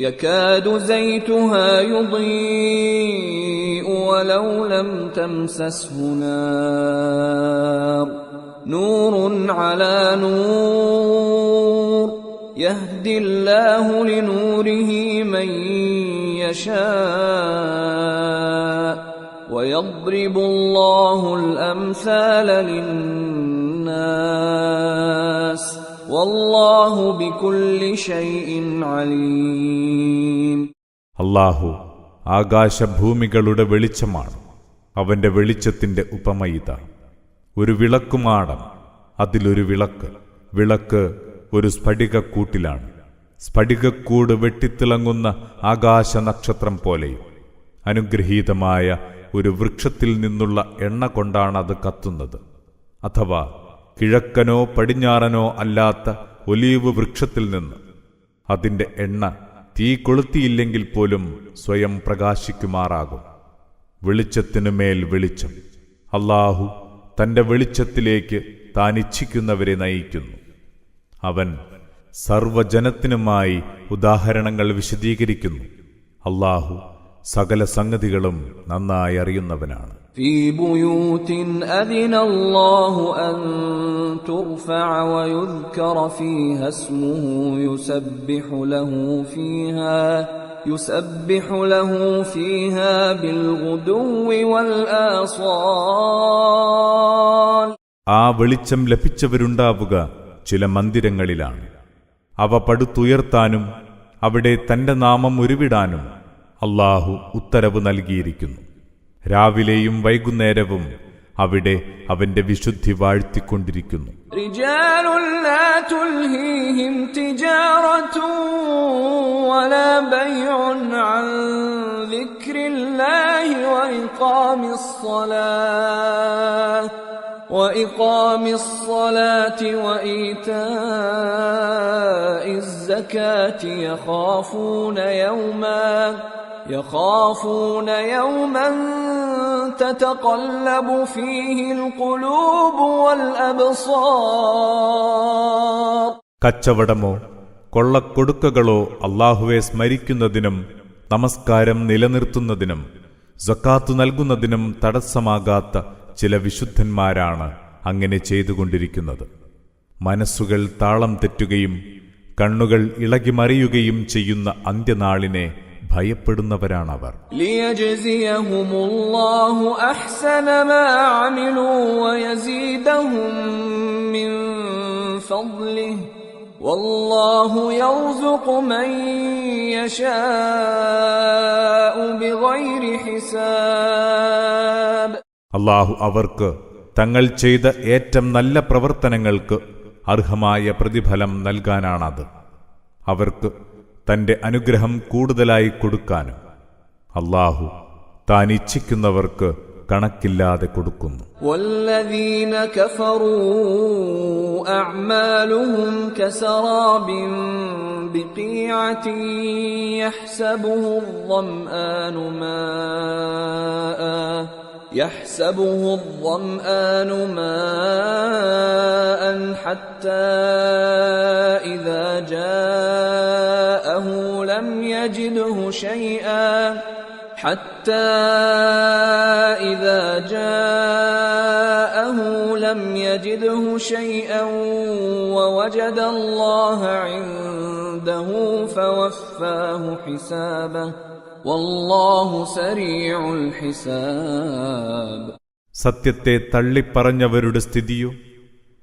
يكاد زيتها يضيء ولو لم تمسسه نار نور على نور يهدي الله لنوره من يشاء ويضرب الله الأمثال للناس والله بكل شيء عليم. അല്ലാഹു ആകാശഭൂമികളുടെ വെളിച്ചമാണ്. അവന്റെ വെളിച്ചത്തിന്റെ ഉപമയിത ഒരു വിളക്കുമാടം, അതിലൊരു വിളക്ക് ഒരു സ്ഫടികക്കൂട്ടിലാണ്. സ്ഫടികക്കൂട് വെട്ടിത്തിളങ്ങുന്ന ആകാശ നക്ഷത്രം പോലെയും അനുഗ്രഹീതമായ ഒരു വൃക്ഷത്തിൽ നിന്നുള്ള എണ്ണ കൊണ്ടാണ് അത് കത്തുന്നത്. അഥവാ കിഴക്കനോ പടിഞ്ഞാറനോ അല്ലാത്ത ഒലീവ് വൃക്ഷത്തിൽ നിന്ന് അതിന്റെ എണ്ണ തീ കൊളുത്തിയില്ലെങ്കിൽ പോലും സ്വയം പ്രകാശിക്കുമാറാകും. വെളിച്ചത്തിനുമേൽ വെളിച്ചം. അല്ലാഹു തന്റെ വെളിച്ചത്തിലേക്ക് താൻ ഇച്ഛിക്കുന്നവരെ നയിക്കുന്നു. അവൻ സർവജനത്തിനുമായി ഉദാഹരണങ്ങൾ വിശദീകരിക്കുന്നു. അല്ലാഹു സകല സംഗതികളും നന്നായി അറിയുന്നവനാണ്. في بيوت أذن الله أن ترفع ويذكر فيها اسمه يسبح له فيها بالغدو والآصال. ആ വെളിച്ചം ലഭിച്ചവരുണ്ടാവുക ചില മന്ദിരങ്ങളിലാണ്. അവ പടുത്തുയർത്താനും അവിടെ തന്റെ നാമം ഉരുവിടാനും അല്ലാഹു ഉത്തരവ് നൽകിയിരിക്കുന്നു. രാവിലെയും വൈകുന്നേരവും അവിടെ അവന്റെ വിശുദ്ധി വാഴ്ത്തിക്കൊണ്ടിരിക്കുന്നു. റിജാലുൻ ലാ തുൽഹീഹിം തിജാറത്തുൻ വലാ ബൈഉൻ അൻ ദിക്രില്ലാഹി وإقام الصلاة وإيتاء الزكاة يخافون يوما تتقلب فيه القلوب والأبصار. കച്ചവടമോ കൊള്ളക്കൊടുക്കകളോ അല്ലാഹുവെ സ്മരിക്കുന്നതിനും നമസ്കാരം നിലനിർത്തുന്നതിനും സക്കാത്ത് നൽകുന്നതിനും തടസ്സമാകാത്ത ചില വിശുദ്ധന്മാരാണ് അങ്ങനെ ചെയ്തുകൊണ്ടിരിക്കുന്നത്. മനസ്സുകൾ താളം തെറ്റുകയും കണ്ണുകൾ ഇളകിമറിയുകയും ചെയ്യുന്ന അന്ത്യനാളിനെ ഭയപ്പെടുന്നവരാണവർ. ലിയജ്സിയഹുമുല്ലാഹു അഹ്സന മാ അമിലൂ വയസീദഹും മിൻ ഫദ്ലിഹി വല്ലാഹു യർസുഖു മൻ യശാഉ ബിഗൈരി ഹിസാബ്. അല്ലാഹു അവർക്ക് തങ്ങൾ ചെയ്ത ഏറ്റവും നല്ല പ്രവർത്തനങ്ങൾക്ക് അർഹമായ പ്രതിഫലം നൽകാനാണത്. അവർക്ക് തന്റെ അനുഗ്രഹം കൂടുതലായി കൊടുക്കാനും അല്ലാഹു താൻ ഇച്ഛിക്കുന്നവർക്ക് കണക്കില്ലാതെ കൊടുക്കുന്നു. വല്ലദീന കഫറൂ അഅ്മാലുഹും കസറാബിൻ ബിഖീഅതിൻ യഹ്സബുഹു الظمآن ماء حتى إذا جاءه لم يجده شيئا ووجد الله عنده فوفاه حسابه വല്ലാഹു സരീഉൽ ഹിസാബ്. സത്യത്തെ തള്ളിപ്പറഞ്ഞവരുടെ സ്ഥിതിയോ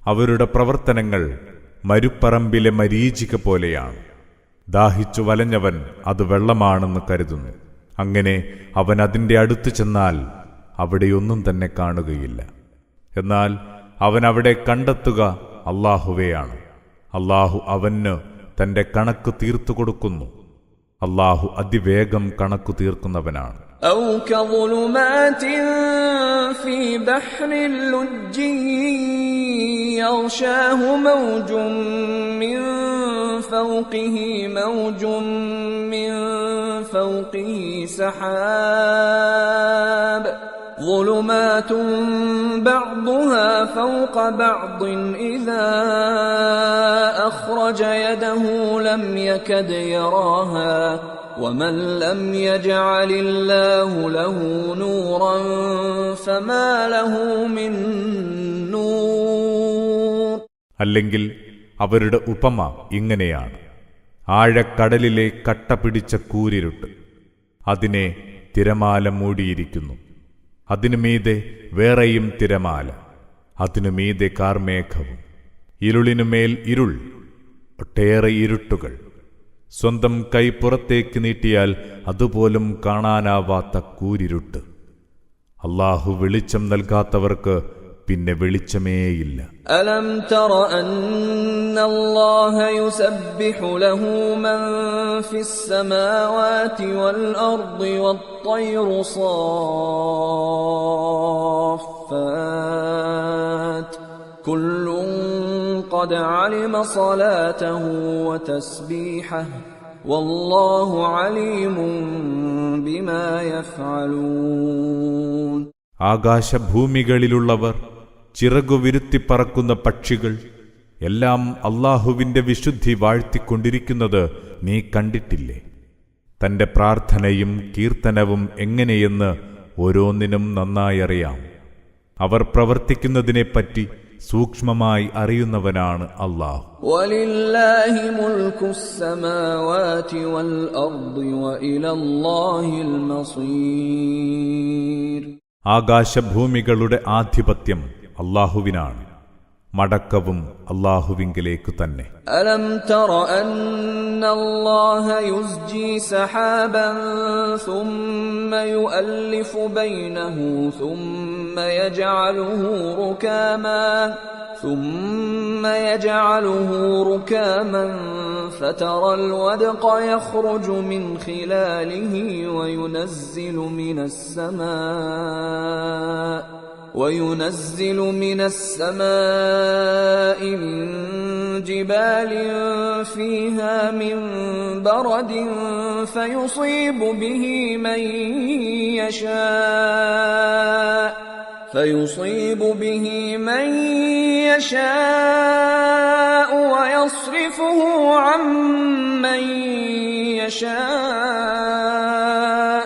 അവരുടെ പ്രവർത്തനങ്ങൾ മരുപ്പറമ്പിലെ മരീചിക പോലെയാണ്. ദാഹിച്ചു വലഞ്ഞവൻ അത് വെള്ളമാണെന്ന് കരുതുന്നു. അങ്ങനെ അവൻ അതിന്റെ അടുത്ത് ചെന്നാൽ അവിടെയൊന്നും തന്നെ കാണുകയില്ല. എന്നാൽ അവൻ അവിടെ കണ്ടെത്തുക അല്ലാഹുവെയാണ്. അല്ലാഹു അവന് തന്റെ കണക്ക് തീർത്തു കൊടുക്കുന്നു. അല്ലാഹു അതിവേഗം കണക്കു തീർക്കുന്നവനാണ്. ഔ കളുമാതിൻ في بحر لجي يغشاه موج من فوقه موج من فوقه سحاب ظلمات بعضها فوق بعض إذا أخرج يده لم يكد يراها ومن لم يجعل الله له نورا فما له من نور. അല്ലെങ്കിൽ അവരുടെ ഉപമ ഇങ്ങനെയാണ്: ആഴക്കടലിലെ കട്ട പിടിച്ച കൂരിരുട്ട്, അതിനെ തിരമാല മൂടിയിരിക്കുന്നു, അതിനുമീതെ വേറെയും തിരമാല, അതിനുമീതെ കാർമേഘവും, ഇരുളിനുമേൽ ഇരുൾ, ഒട്ടേറെ ഇരുട്ടുകൾ. സ്വന്തം കൈ പുറത്തേക്ക് നീട്ടിയാൽ അതുപോലും കാണാനാവാത്ത കൂരിരുട്ട്. അല്ലാഹു വെളിച്ചം നൽകാത്തവർക്ക് പിന്നെ വെളിച്ചമേയില്ല. അലം തറ അന്നല്ലാഹ യുസബ്ബിഹു ലഹു മൻ ഫിസ് സമാവാതി വൽ അർദി വത്തയ്റു സാഫാത്ത് കുല്ലുൻ ഖദ് അലിമ സ്വലാതഹു വതസ്ബീഹഹു വല്ലാഹു അലീമുൻ ബിമാ യഫ്അലൂൻ. ആകാശഭൂമികളിലുള്ളവർ, ചിറകുവിരുത്തിപ്പറക്കുന്ന പക്ഷികൾ എല്ലാം അല്ലാഹുവിന്റെ വിശുദ്ധി വാഴ്ത്തിക്കൊണ്ടിരിക്കുന്നത് നീ കണ്ടിട്ടില്ലേ? തന്റെ പ്രാർത്ഥനയും കീർത്തനവും എങ്ങനെയെന്ന് ഓരോന്നിനും നന്നായറിയാം. അവർ പ്രവർത്തിക്കുന്നതിനെപ്പറ്റി സൂക്ഷ്മമായി അറിയുന്നവനാണ് അല്ലാഹു. വലില്ലാഹി മുൽകുസ് സമാവാതി വൽ അർദി വഇലല്ലാഹിൽ മസീർ. ആകാശഭൂമികളുടെ ആധിപത്യം അല്ലാഹുവിനാണ്, മടക്കവും അല്ലാഹുവിങ്കലേക്ക് തന്നെ. അലം തറ അന്നല്ലാഹ യുസ്ജി സഹാബൻ ثم يؤلف بينه ثم يجعله ركاما فترى الودق يخرج من خلاله وينزل من السماء من جبال فيها من برد فيصيب به من يشاء ويصرفه عن من يشاء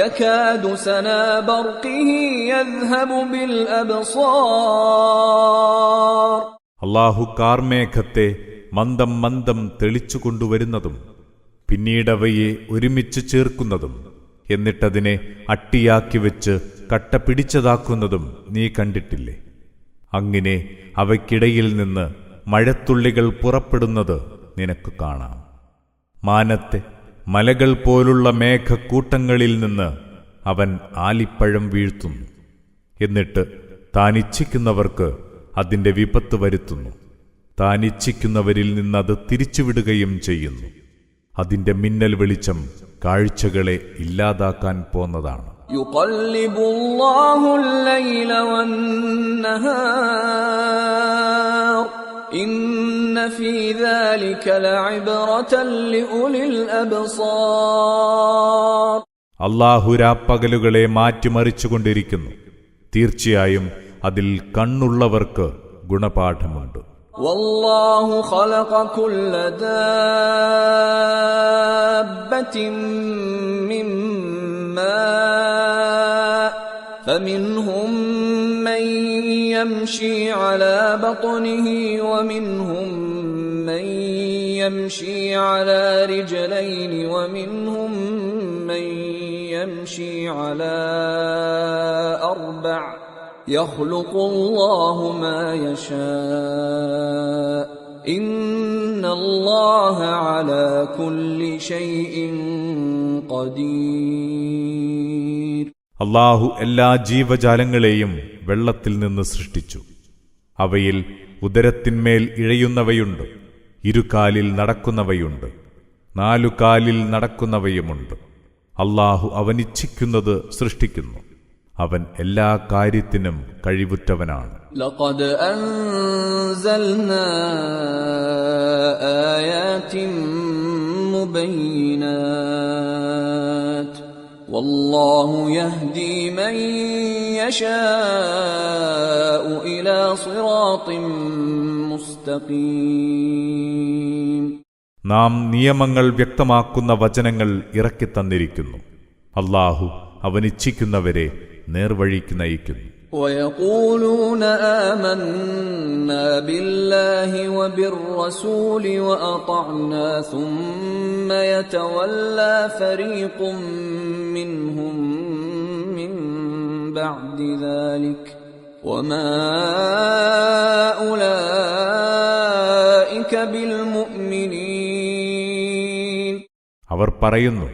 يكاد سنا برقه يذهب بالأبصار. അല്ലാഹു കാർമേഘത്തെ മന്ദം മന്ദം തെളിച്ചു കൊണ്ടുവരുന്നതും പിന്നീടവയെ ഒരുമിച്ച് ചേർക്കുന്നതും എന്നിട്ടതിനെ അട്ടിയാക്കി വെച്ച് കട്ട പിടിച്ചതാക്കുന്നതും നീ കണ്ടിട്ടില്ലേ? അങ്ങനെ അവയ്ക്കിടയിൽ നിന്ന് മഴത്തുള്ളികൾ പുറപ്പെടുന്നത് നിനക്ക് കാണാം. മാനത്തെ മലകൾ പോലുള്ള മേഘക്കൂട്ടങ്ങളിൽ നിന്ന് അവൻ ആലിപ്പഴം വീഴ്ത്തുന്നു. എന്നിട്ട് താനിച്ഛിക്കുന്നവർക്ക് അതിന്റെ വിപത്ത് വരുത്തുന്നു. താനിച്ഛിക്കുന്നവരിൽ നിന്നത് തിരിച്ചുവിടുകയും ചെയ്യുന്നു. അതിന്റെ മിന്നൽ വെളിച്ചം കാഴ്ചകളെ ഇല്ലാതാക്കാൻ പോന്നതാണ്. യുഖല്ലിബുല്ലാഹുൽ ലൈല വന്നഹാർ ഇന്ന ഫീ ദാലിക ലഇബ്റതൻ ലിഉലിൽ അബ്സാർ. അല്ലാഹു രാപ്പകലുകളെ മാറ്റിമറിച്ചുകൊണ്ടിരിക്കുന്നു. തീർച്ചയായും അതിൽ കണ്ണുള്ളവർക്ക് ഗുണപാഠമുണ്ട്. വല്ലാഹു ഖലഖ കുല്ല ദാബത്തിൻ മിമ്മാ فمنهم من يمشي على بطنه ومنهم من يمشي على رجلين ومنهم من يمشي على أربع يخلق الله ما يشاء إن الله على كل شيء قدير. അല്ലാഹു എല്ലാ ജീവജാലങ്ങളെയും വെള്ളത്തിൽ നിന്ന് സൃഷ്ടിച്ചു. അവയിൽ ഉദരത്തിന്മേൽ ഇഴയുന്നവയുണ്ട്, ഇരുകാലിൽ നടക്കുന്നവയുണ്ട്, നാലുകാലിൽ നടക്കുന്നവയുമുണ്ട്. അല്ലാഹു അവനിച്ഛിക്കുന്നത് സൃഷ്ടിക്കുന്നു. അവൻ എല്ലാ കാര്യത്തിനും കഴിവുറ്റവനാണ്. لقد أنزلنا آيات مبينات والله يهدي من يشاء إلى صراط مستقيم. നാം നിയമങ്ങൾ വ്യക്തമാക്കുന്ന വചനങ്ങൾ ഇറക്കിത്തന്നിരിക്കുന്നു. അല്ലാഹു അവനിച്ഛിക്കുന്നവരെ നേർവഴിക്ക് നയിക്കുന്നു. ويقولون آمنا بالله وبالرسول وأطعنا ثم يتولى فريق منهم من بعد ذلك وما أولئك بالمؤمنين. അവർ പറയുന്നു,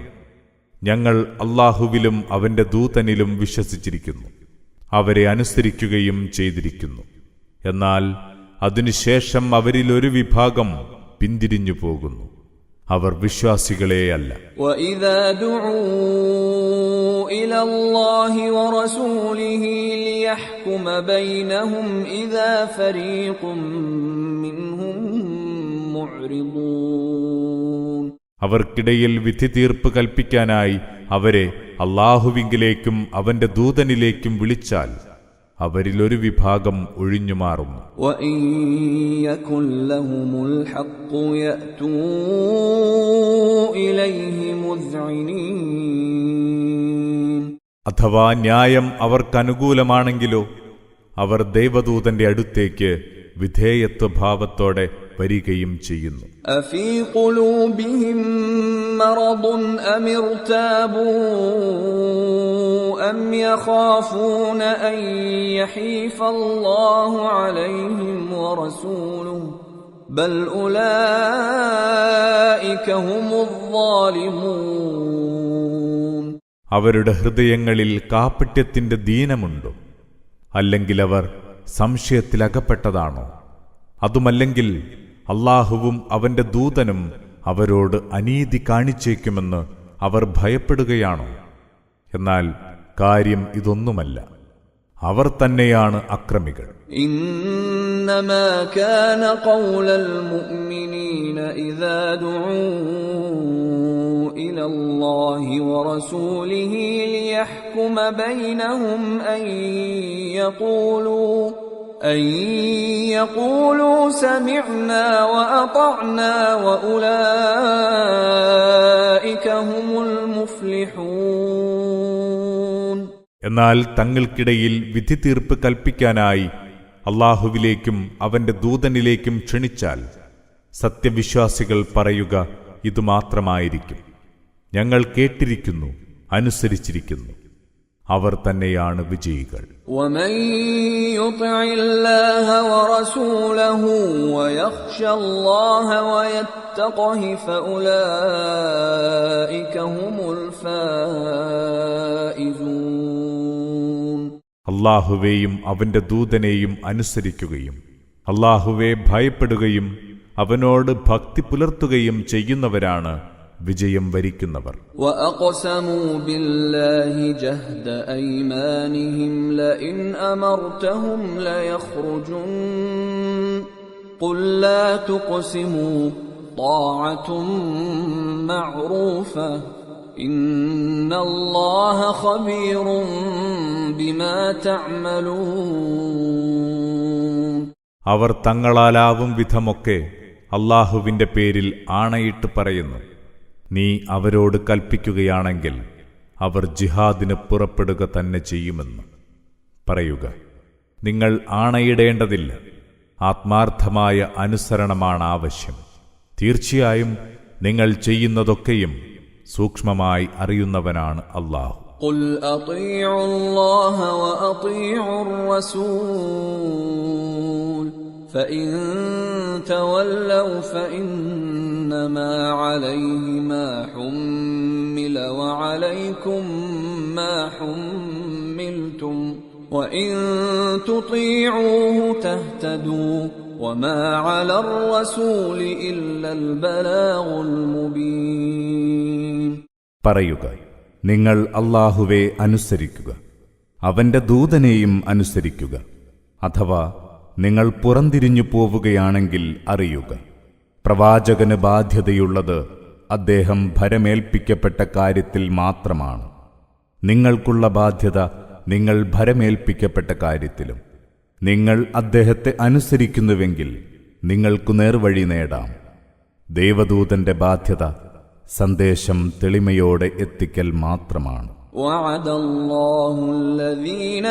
ഞങ്ങൾ അല്ലാഹുവിലും അവന്റെ ദൂതനിലും വിശ്വസിച്ചിരിക്കുന്നു, അവരെ അനുസരിക്കുകയും ചെയ്തിരിക്കുന്നു. എന്നാൽ അതിനുശേഷം അവരിലൊരു വിഭാഗം പിന്തിരിഞ്ഞു പോകുന്നു. അവർ വിശ്വാസികളെയല്ല. وَإِذَا دُعُوا إِلَى اللَّهِ وَرَسُولِهِ لِيَحْكُمَ بَيْنَهُمْ إِذَا فَرِيقٌ مِّنْهُمْ مُعْرِضُونَ. അവർക്കിടയിൽ വിധി തീർപ്പ് കൽപ്പിക്കാനായി അവരെ അല്ലാഹുവിങ്കിലേക്കും അവന്റെ ദൂതനിലേക്കും വിളിച്ചാൽ അവരിലൊരു വിഭാഗം ഒഴിഞ്ഞുമാറുന്നു. وَإِن يَكُن لَّهُمُ الْحَقُّ يَأْتُوا إِلَيْهِ مُذْعِنِينَ. അഥവാ ന്യായം അവർക്കനുകൂലമാണെങ്കിലോ അവർ ദൈവദൂതന്റെ അടുത്തേക്ക് വിധേയത്വഭാവത്തോടെ വരികയും ചെയ്യുന്നു. أَفِي قُلُوبِهِم مَّرَضٌ أَمِ ارْتَابُوا أَمْ يَخَافُونَ أَن يَحِيفَ اللَّهُ عَلَيْهِمْ وَرَسُولُهُ بَلْ أُولَٰئِكَ هُمُ الظَّالِمُونَ. അവരുടെ ഹൃദയങ്ങളിൽ കാപട്യത്തിന്റെ ദീനമുണ്ടോ? അല്ലെങ്കിൽ അവർ സംശയത്തിലകപ്പെട്ടതാണോ? അതുമല്ലെങ്കിൽ അല്ലാഹുവും അവന്റെ ദൂതനും അവരോട് അനീതി കാണിച്ചേക്കുമെന്ന് അവർ ഭയപ്പെടുകയാണോ? എന്നാൽ കാര്യം ഇതൊന്നുമല്ല, അവർ തന്നെയാണ് അക്രമികൾ. إنما كان قول المؤمنين إذا دعوا إلى الله ورسوله ليحكم بينهم أن يقولوا سمعنا وأطعنا وأولئك هم المفلحون. എന്നാൽ തങ്ങൾക്കിടയിൽ വിധി തീർപ്പ് കൽപ്പിക്കാനായി അല്ലാഹുവിലേക്കും അവന്റെ ദൂതനിലേക്കും ക്ഷണിച്ചാൽ സത്യവിശ്വാസികൾ പറയുക ഇതുമാത്രമായിരിക്കും: ഞങ്ങൾ കേട്ടിരിക്കുന്നു, അനുസരിച്ചിരിക്കുന്നു. അവർ തന്നെയാണ് വിജയികൾ. ومن يطع الله ورسوله ويخشى الله ويتقه فأولئك هم الفائزون. അല്ലാഹുവേയും അവന്റെ ദൂതനെയും അനുസരിക്കുകയും അല്ലാഹുവെ ഭയപ്പെടുകയും അവനോട് ഭക്തി പുലർത്തുകയും ചെയ്യുന്നവരാണ് വിജയം വരിക്കുന്നവർ. وَأَقْسَمُوا بِاللَّهِ جَهْدَ أَيْمَانِهِمْ لَئِنْ أَمَرْتَهُمْ لَيَخْرُجُنَّ قُل لَّا تُقْسِمُوا طَاعَةٌ مَّعْرُوفَةٌ إِنَّ اللَّهَ خَبِيرٌ بِمَا تَعْمَلُونَ. അവർ തങ്ങളാലാവും വിധമൊക്കെ അല്ലാഹുവിന്റെ പേരിൽ ആണയിട്ട് പറയുന്നു. നീ അവരോട് കൽപ്പിക്കുകയാണെങ്കിൽ അവർ ജിഹാദിന് പുറപ്പെടുക തന്നെ ചെയ്യുമെന്ന് പറയുക. നിങ്ങൾ ആണയിടേണ്ടതില്ല, ആത്മാർത്ഥമായ അനുസരണമാണ് ആവശ്യം. തീർച്ചയായും നിങ്ങൾ ചെയ്യുന്നതൊക്കെയും സൂക്ഷ്മമായി അറിയുന്നവനാണ് അല്ലാഹു. قُلْ أَطِيعُوا اللَّهَ وَأَطِيعُوا الرَّسُولَ فَإِن تَوَلَّوْا فَإِنَّمَا عَلَيْهِ مَا حُمِّلَ وَعَلَيْكُمْ مَا حُمِّلْتُمْ وَإِن تُطِيعُوهُ تَهْتَدُوا وَمَا عَلَى الرَّسُولِ إِلَّا الْبَلَاغُ الْمُبِينُ. പറയുക, നിങ്ങൾ അല്ലാഹുവെ അനുസരിക്കുക, അവന്റെ ദൂതനെയും അനുസരിക്കുക. അഥവാ നിങ്ങൾ പുറംതിരിഞ്ഞു പോവുകയാണെങ്കിൽ അറിയുക, പ്രവാചകന് ബാധ്യതയുള്ളത് അദ്ദേഹം ഭരമേൽപ്പിക്കപ്പെട്ട കാര്യത്തിൽ മാത്രമാണ്. നിങ്ങൾക്കുള്ള ബാധ്യത നിങ്ങൾ ഭരമേൽപ്പിക്കപ്പെട്ട കാര്യത്തിലും. നിങ്ങൾ അദ്ദേഹത്തെ അനുസരിക്കുന്നുവെങ്കിൽ നിങ്ങൾക്കു നേർവഴി നേടാം. ദേവദൂതന്റെ ബാധ്യത സന്ദേശം തെളിമയോടെ എത്തിക്കൽ മാത്രമാണ്. وعد الله الذين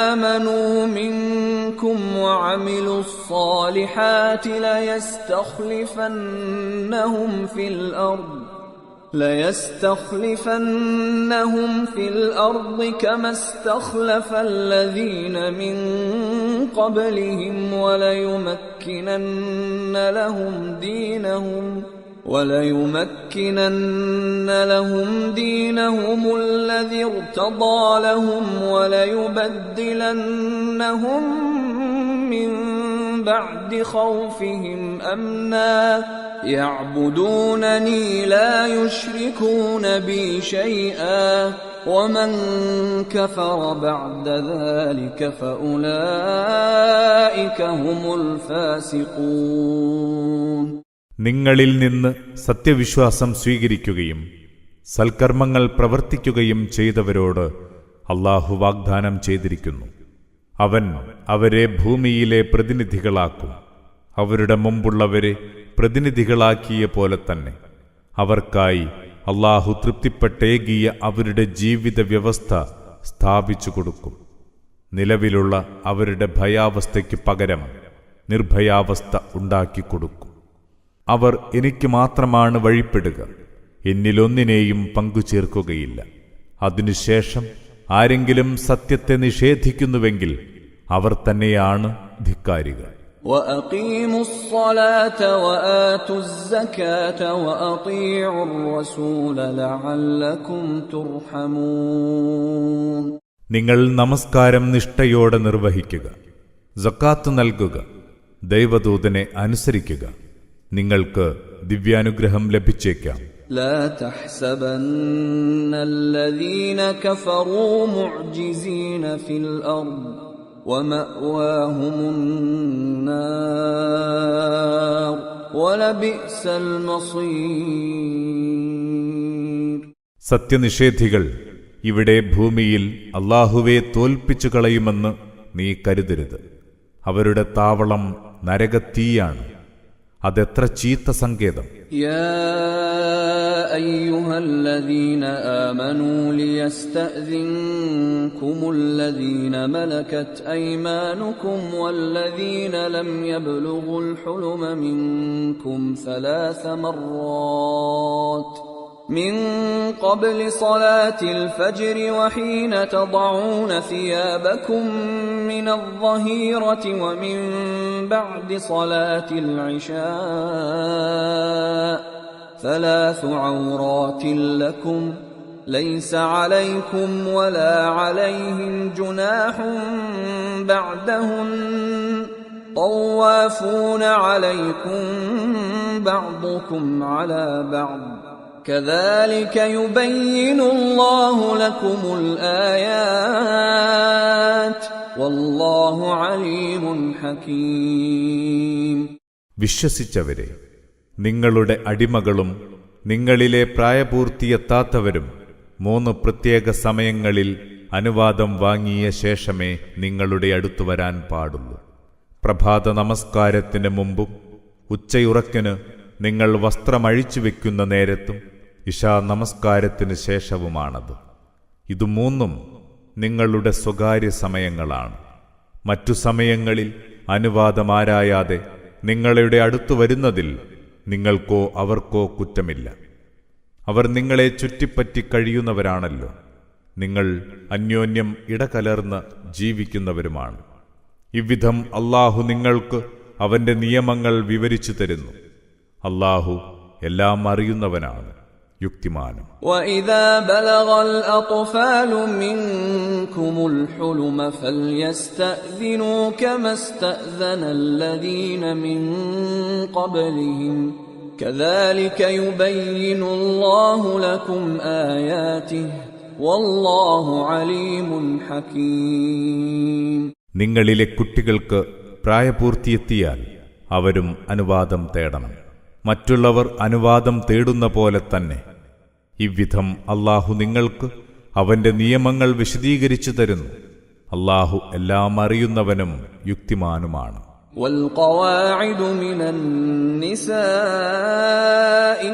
آمنوا منكم وعملوا الصالحات ليستخلفنهم في الأرض كما استخلف الذين من قبلهم وليمكنن لهم دينهم الذي ارتضى لهم وليبدلنهم من بعد خوفهم أمنا يعبدونني لا يشركون بي شيئا ومن كفر بعد ذلك فأولئك هم الفاسقون. നിങ്ങളിൽ നിന്ന് സത്യവിശ്വാസം സ്വീകരിക്കുകയും സൽക്കർമ്മങ്ങൾ പ്രവർത്തിക്കുകയും ചെയ്തവരോട് അല്ലാഹു വാഗ്ദാനം ചെയ്തിരിക്കുന്നു, അവൻ അവരെ ഭൂമിയിലെ പ്രതിനിധികളാക്കും. അവരുടെ മുമ്പുള്ളവരെ പ്രതിനിധികളാക്കിയ പോലെ തന്നെ അവർക്കായി അല്ലാഹു തൃപ്തിപ്പെട്ടേകിയ അവരുടെ ജീവിത വ്യവസ്ഥ സ്ഥാപിച്ചു കൊടുക്കും. നിലവിലുള്ള അവരുടെ ഭയാവസ്ഥയ്ക്ക് പകരം നിർഭയാവസ്ഥ ഉണ്ടാക്കിക്കൊടുക്കും. അവർ എനിക്ക് മാത്രമാണ് വഴിപ്പെടുക, എന്നിലൊന്നിനെയും പങ്കുചേർക്കുകയില്ല. അതിനുശേഷം ആരെങ്കിലും സത്യത്തെ നിഷേധിക്കുന്നുവെങ്കിൽ അവർ തന്നെയാണ് ധിക്കാരികൾ. وَأَقِيمُوا الصَّلَاةَ وَآتُوا الزَّكَاةَ وَأَطِيعُوا الرَّسُولَ لَعَلَّكُمْ تُرْحَمُونَ. നിങ്ങൾ നമസ്കാരം നിഷ്ഠയോടെ നിർവഹിക്കുക, സക്കാത്ത് നൽകുക, ദൈവദൂതനെ അനുസരിക്കുക, നിങ്ങൾക്ക് ദിവ്യാനുഗ്രഹം ലഭിച്ചേക്കാം. لا تحسبن الذين كفروا معجزين في الأرض ومأواهم النار ولبئس المصير. സത്യനിഷേധികൾ ഇവിടെ ഭൂമിയിൽ അല്ലാഹുവെ തോൽപ്പിച്ചു കളയുമെന്ന് നീ കരുതരുത്. അവരുടെ താവളം നരകത്തീയാണ്. അതെത്ര ചീത്ത സങ്കേതം. يا أيها الذين آمنوا ليستأذنكم الذين ملكت أيمانكم والذين لم يبلغوا الحلم منكم 3 مرات من قبل صلاة الفجر وحين تضعون ثيابكم من الظهيرة ومن بعد صلاة العشاء 3 عورات لكم ليس عليكم ولا عليهم جناح بعدهن طوافون عليكم بعضكم على بعض كذلك يبين الله لكم الآيات والله عليم حكيم. വിശ്വസിച്ചവരെ, നിങ്ങളുടെ അടിമകളും നിങ്ങളിലെ പ്രായപൂർത്തിയെത്താത്തവരും 3 പ്രത്യേക സമയങ്ങളിൽ അനുവാദം വാങ്ങിയ ശേഷമേ നിങ്ങളുടെ അടുത്തു വരാൻ പാടുള്ളൂ. പ്രഭാത നമസ്കാരത്തിന് മുമ്പും ഉച്ചയുറക്കിന് നിങ്ങൾ വസ്ത്രമഴിച്ചു വെക്കുന്ന നേരത്തും ഇശാ നമസ്കാരത്തിന് ശേഷവുമാണത്. ഇത് 3 നിങ്ങളുടെ സ്വകാര്യ സമയങ്ങളാണ്. മറ്റു സമയങ്ങളിൽ അനുവാദമാരായാതെ നിങ്ങളുടെ അടുത്തു വരുന്നതിൽ നിങ്ങൾക്കോ അവർക്കോ കുറ്റമില്ല. അവർ നിങ്ങളെ ചുറ്റിപ്പറ്റി കഴിയുന്നവരാണല്ലോ. നിങ്ങൾ അന്യോന്യം ഇടകലർന്ന് ജീവിക്കുന്നവരുമാണ്. ഇவ்விധം അല്ലാഹു നിങ്ങൾക്ക് അവന്റെ നിയമങ്ങൾ വിവരിച്ചു തരുന്നു. അല്ലാഹു എല്ലാം അറിയുന്നവനാണ്, യുക്തിമാനും. وَإِذَا بَلَغَ الْأَطْفَالُ مِنكُمُ الْحُلُمَ فَلْيَسْتَأْذِنُوا كَمَا اسْتَأْذَنَ الَّذِينَ مِن قَبْلِهِمْ كَذَلِكَ يُبَيِّنُ اللَّهُ لَكُمْ آيَاتِهِ والله عليم حكيم. നിങ്ങളിലെ കുട്ടികൾക്ക് പ്രായപൂർത്തിയെത്തിയാൽ അവരും അനുവാദം തേടണം. മറ്റുള്ളവർ അനുവാദം തേടുന്ന പോലെ തന്നെ ഇவ்விധം അല്ലാഹു നിങ്ങൾക്ക് അവന്റെ നിയമങ്ങൾ വിശദീകരിച്ചു തരുന്നു. അല്ലാഹു എല്ലാം അറിയുന്നവനും യുക്തിമാനുമാണ്. والقواعد من النساء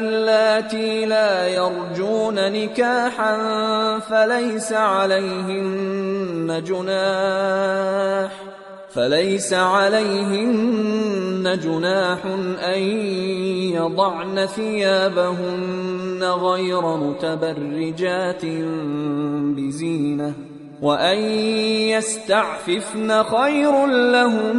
اللاتي لا يرجون نكاحا فليس عليهن جناح أن يضعن ثيابهن غير متبرجات بزينة وأن يستعففن خير لهم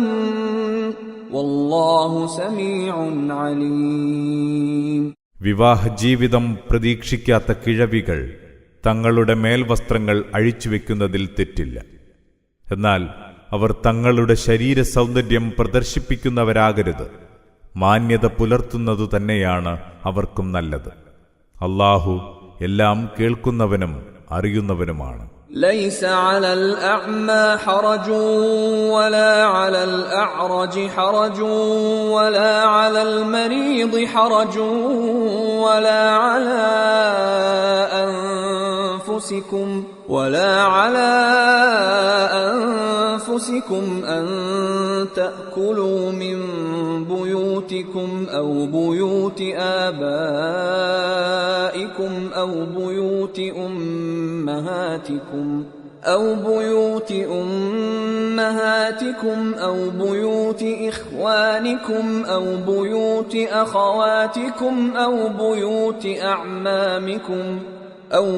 والله سميع عليم. വിവാഹ ജീവിതം പ്രതീക്ഷിക്കാത്ത കിഴവികൾ തങ്ങളുടെ മേൽവസ്ത്രങ്ങൾ അഴിച്ചുവെക്കുന്നതിൽ തെറ്റില്ല. എന്നാൽ അവർ തങ്ങളുടെ ശരീര സൗന്ദര്യം പ്രദർശിപ്പിക്കുന്നവരാകരുത്. മാന്യത പുലർത്തുന്നതു തന്നെയാണ് അവർക്കും നല്ലത്. അല്ലാഹു എല്ലാം കേൾക്കുന്നവനും അറിയുന്നവനുമാണ്. ليس على الأعمى حرج ولا على الأعرج حرج ولا على المريض حرج ولا على أنفسكم أن تأكلوا من بيوتكم أو بيوت آبائكم أو بيوت أمهاتكم أو بيوت إخوانكم أو بيوت أخواتكم أو بيوت أعمامكم أو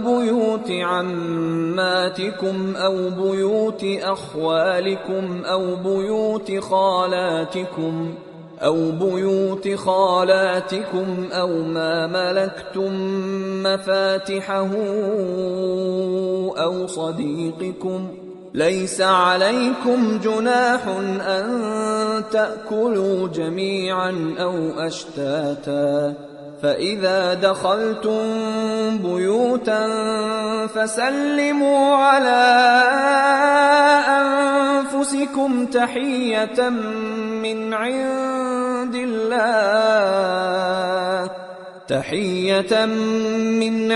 بيوت عماتكم أو بيوت أخوالكم أو بيوت خالاتكم أو ما ملكتم مفاتحه أو صديقكم. ليس عليكم جناح أن تأكلوا جميعا أو أشتاتا فإذا دخلتم بيوتا فسلموا على أنفسكم تحية من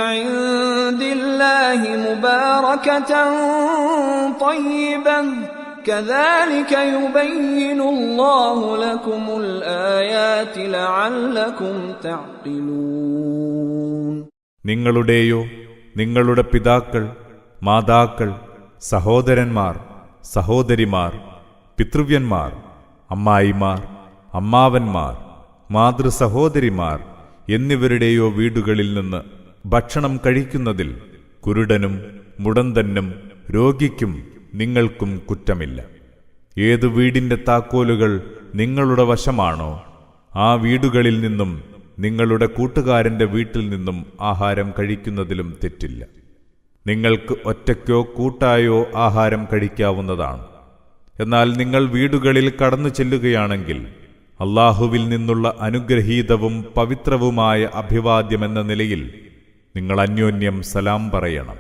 عند الله مباركة طيبة كذلك يبين الله لكم الآيات لعلكم تعقلون. നിങ്ങളുടെയോ നിങ്ങളുടെ പിതാക്കൾ, മാതാക്കൾ, സഹോദരന്മാർ, സഹോദരിമാർ, പിതൃവ്യന്മാർ, അമ്മായിമാർ, അമ്മാവന്മാർ, മാതൃസഹോദരിമാർ എന്നിവരുടെയോ വീടുകളിൽ നിന്ന് ഭക്ഷണം കഴിക്കുന്നതിൽ കുരുടനും മുടന്തനും രോഗിക്കും നിങ്ങൾക്കും കുറ്റമില്ല. ഏതു വീടിന്റെ താക്കോലുകൾ നിങ്ങളുടെ വശമാണോ ആ വീടുകളിൽ നിന്നും നിങ്ങളുടെ കൂട്ടുകാരന്റെ വീട്ടിൽ നിന്നും ആഹാരം കഴിക്കുന്നതിലും തെറ്റില്ല. നിങ്ങൾക്ക് ഒറ്റയ്ക്കോ കൂട്ടായോ ആഹാരം കഴിക്കാവുന്നതാണ്. എന്നാൽ നിങ്ങൾ വീടുകളിൽ കടന്നു ചെല്ലുകയാണെങ്കിൽ അല്ലാഹുവിൽ നിന്നുള്ള അനുഗ്രഹീതവും പവിത്രവുമായ അഭിവാദ്യമെന്ന നിലയിൽ നിങ്ങൾ അന്യോന്യം സലാം പറയണം.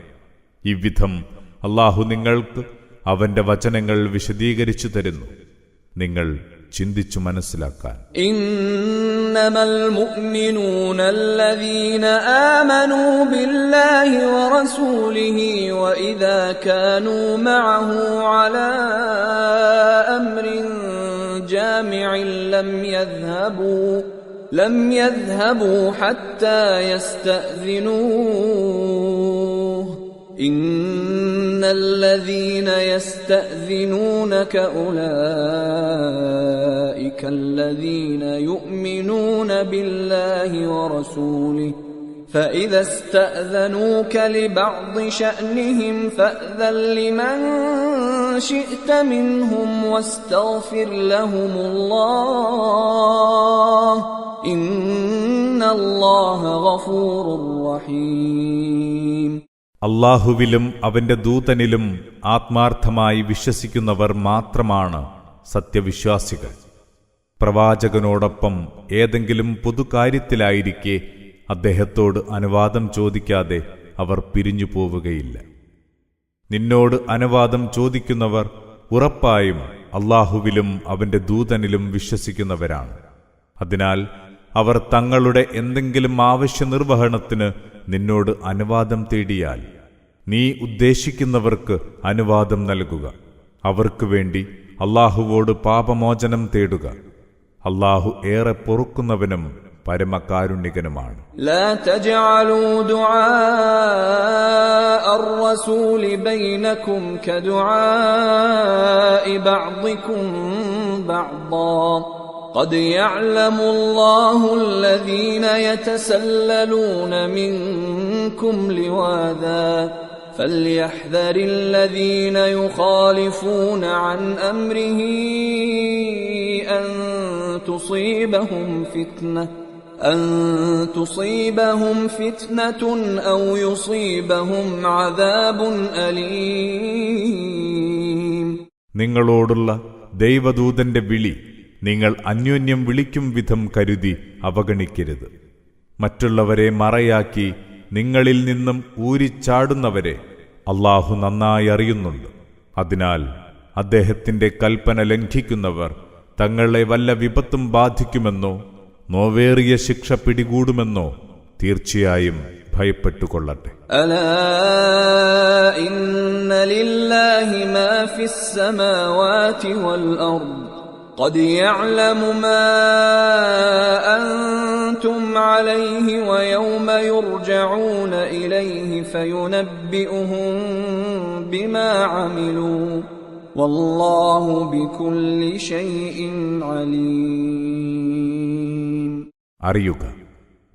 ഇவ்விധം അല്ലാഹു നിങ്ങൾക്ക് അവന്റെ വചനങ്ങൾ വിശദീകരിച്ചു തരുന്നു. നിങ്ങൾ ചിന്തിച്ചു മനസ്സിലാക്കാൻ. ഇന്നമൽ മുഅ്മിനൂന അല്ലദീന ആമനൂ ബില്ലാഹി വറസൂലിഹി വഇദാ കാനൂ മഅഹു അലാ അംരിൻ ജാമിഇൻ ലം യദ്ഹബൂ ഹത്താ യസ്തഅ്ദിനൂഹു إن الذين يستأذنونك أولئك الذين يؤمنون بالله ورسوله فإذا استأذنوك لبعض شأنهم فأذن لمن شئت منهم واستغفر لهم الله إن الله غفور رحيم. അല്ലാഹുവിലും അവന്റെ ദൂതനിലും ആത്മാർത്ഥമായി വിശ്വസിക്കുന്നവർ മാത്രമാണ് സത്യവിശ്വാസികൾ. പ്രവാചകനോടൊപ്പം ഏതെങ്കിലും പൊതുകാര്യത്തിലായിരിക്കെ അദ്ദേഹത്തോട് അനുവാദം ചോദിക്കാതെ അവർ പിരിഞ്ഞു പോവുകയില്ല. നിന്നോട് അനുവാദം ചോദിക്കുന്നവർ ഉറപ്പായും അല്ലാഹുവിലും അവന്റെ ദൂതനിലും വിശ്വസിക്കുന്നവരാണ്. അതിനാൽ അവർ തങ്ങളുടെ എന്തെങ്കിലും ആവശ്യ നിർവഹണത്തിന് നിന്നോട് അനുവാദം തേടിയാൽ നീ ഉദ്ദേശിക്കുന്നവർക്ക് അനുവാദം നൽകുക. അവർക്ക് വേണ്ടി അല്ലാഹുവോട് പാപമോചനം തേടുക. അല്ലാഹു ഏറെ പൊറുക്കുന്നവനും പരമകാരുണ്യകനുമാണ്. لا تجعلوا دعاء الرسول بينكم كدعاء بعضكم بعضا قد يعلم الله الذين يتسللون منكم لواذا فليحذر الذين يخالفون عن أمره أن تصيبهم فتنة أو يصيبهم عذاب أليم. നിങ്ങളോടുള്ള ദൈവദൂതന്റെ വിളി നിങ്ങൾ അന്യോന്യം വിളിക്കും വിധം കരുതി അവഗണിക്കരുത്. മറ്റുള്ളവരെ മറയാക്കി നിങ്ങളിൽ നിന്നും ഊരിച്ചാടുന്നവരെ അല്ലാഹു നന്നായി അറിയുന്നുണ്ട്. അതിനാൽ അദ്ദേഹത്തിന്റെ കൽപ്പന ലംഘിക്കുന്നവർ തങ്ങളെ വല്ല വിപത്തും ബാധിക്കുമെന്നോ നോവേറിയ ശിക്ഷ പിടികൂടുമെന്നോ തീർച്ചയായും ഭയപ്പെട്ടുകൊള്ളട്ടെ. ألا إن لله ما في السماوات والأرض قد يعلم ما أنتم عليه ويوم يرجعون إليه فينبئهم بما عملوا والله بكل شيء عليم. അറിയുക,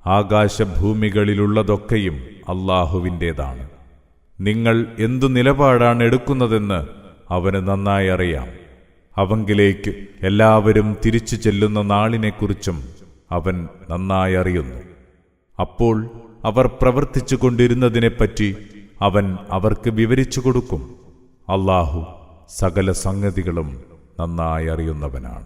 ആകാശഭൂമികളിലുള്ളതൊക്കെയും അല്ലാഹുവിൻ്റേതാണ്. നിങ്ങൾ എന്തു നിലപാടാണ് എടുക്കുന്നതെന്ന് അവന് നന്നായി അറിയാം. അവങ്കിലേക്ക് എല്ലാവരും തിരിച്ചു ചെല്ലുന്ന നാളിനെക്കുറിച്ചും അവൻ നന്നായി അറിയുന്നു. അപ്പോൾ അവർ പ്രവർത്തിച്ചു കൊണ്ടിരുന്നതിനെപ്പറ്റി അവൻ അവർക്ക് വിവരിച്ചു കൊടുക്കും. അല്ലാഹു സകല സംഗതികളും നന്നായി അറിയുന്നവനാണ്.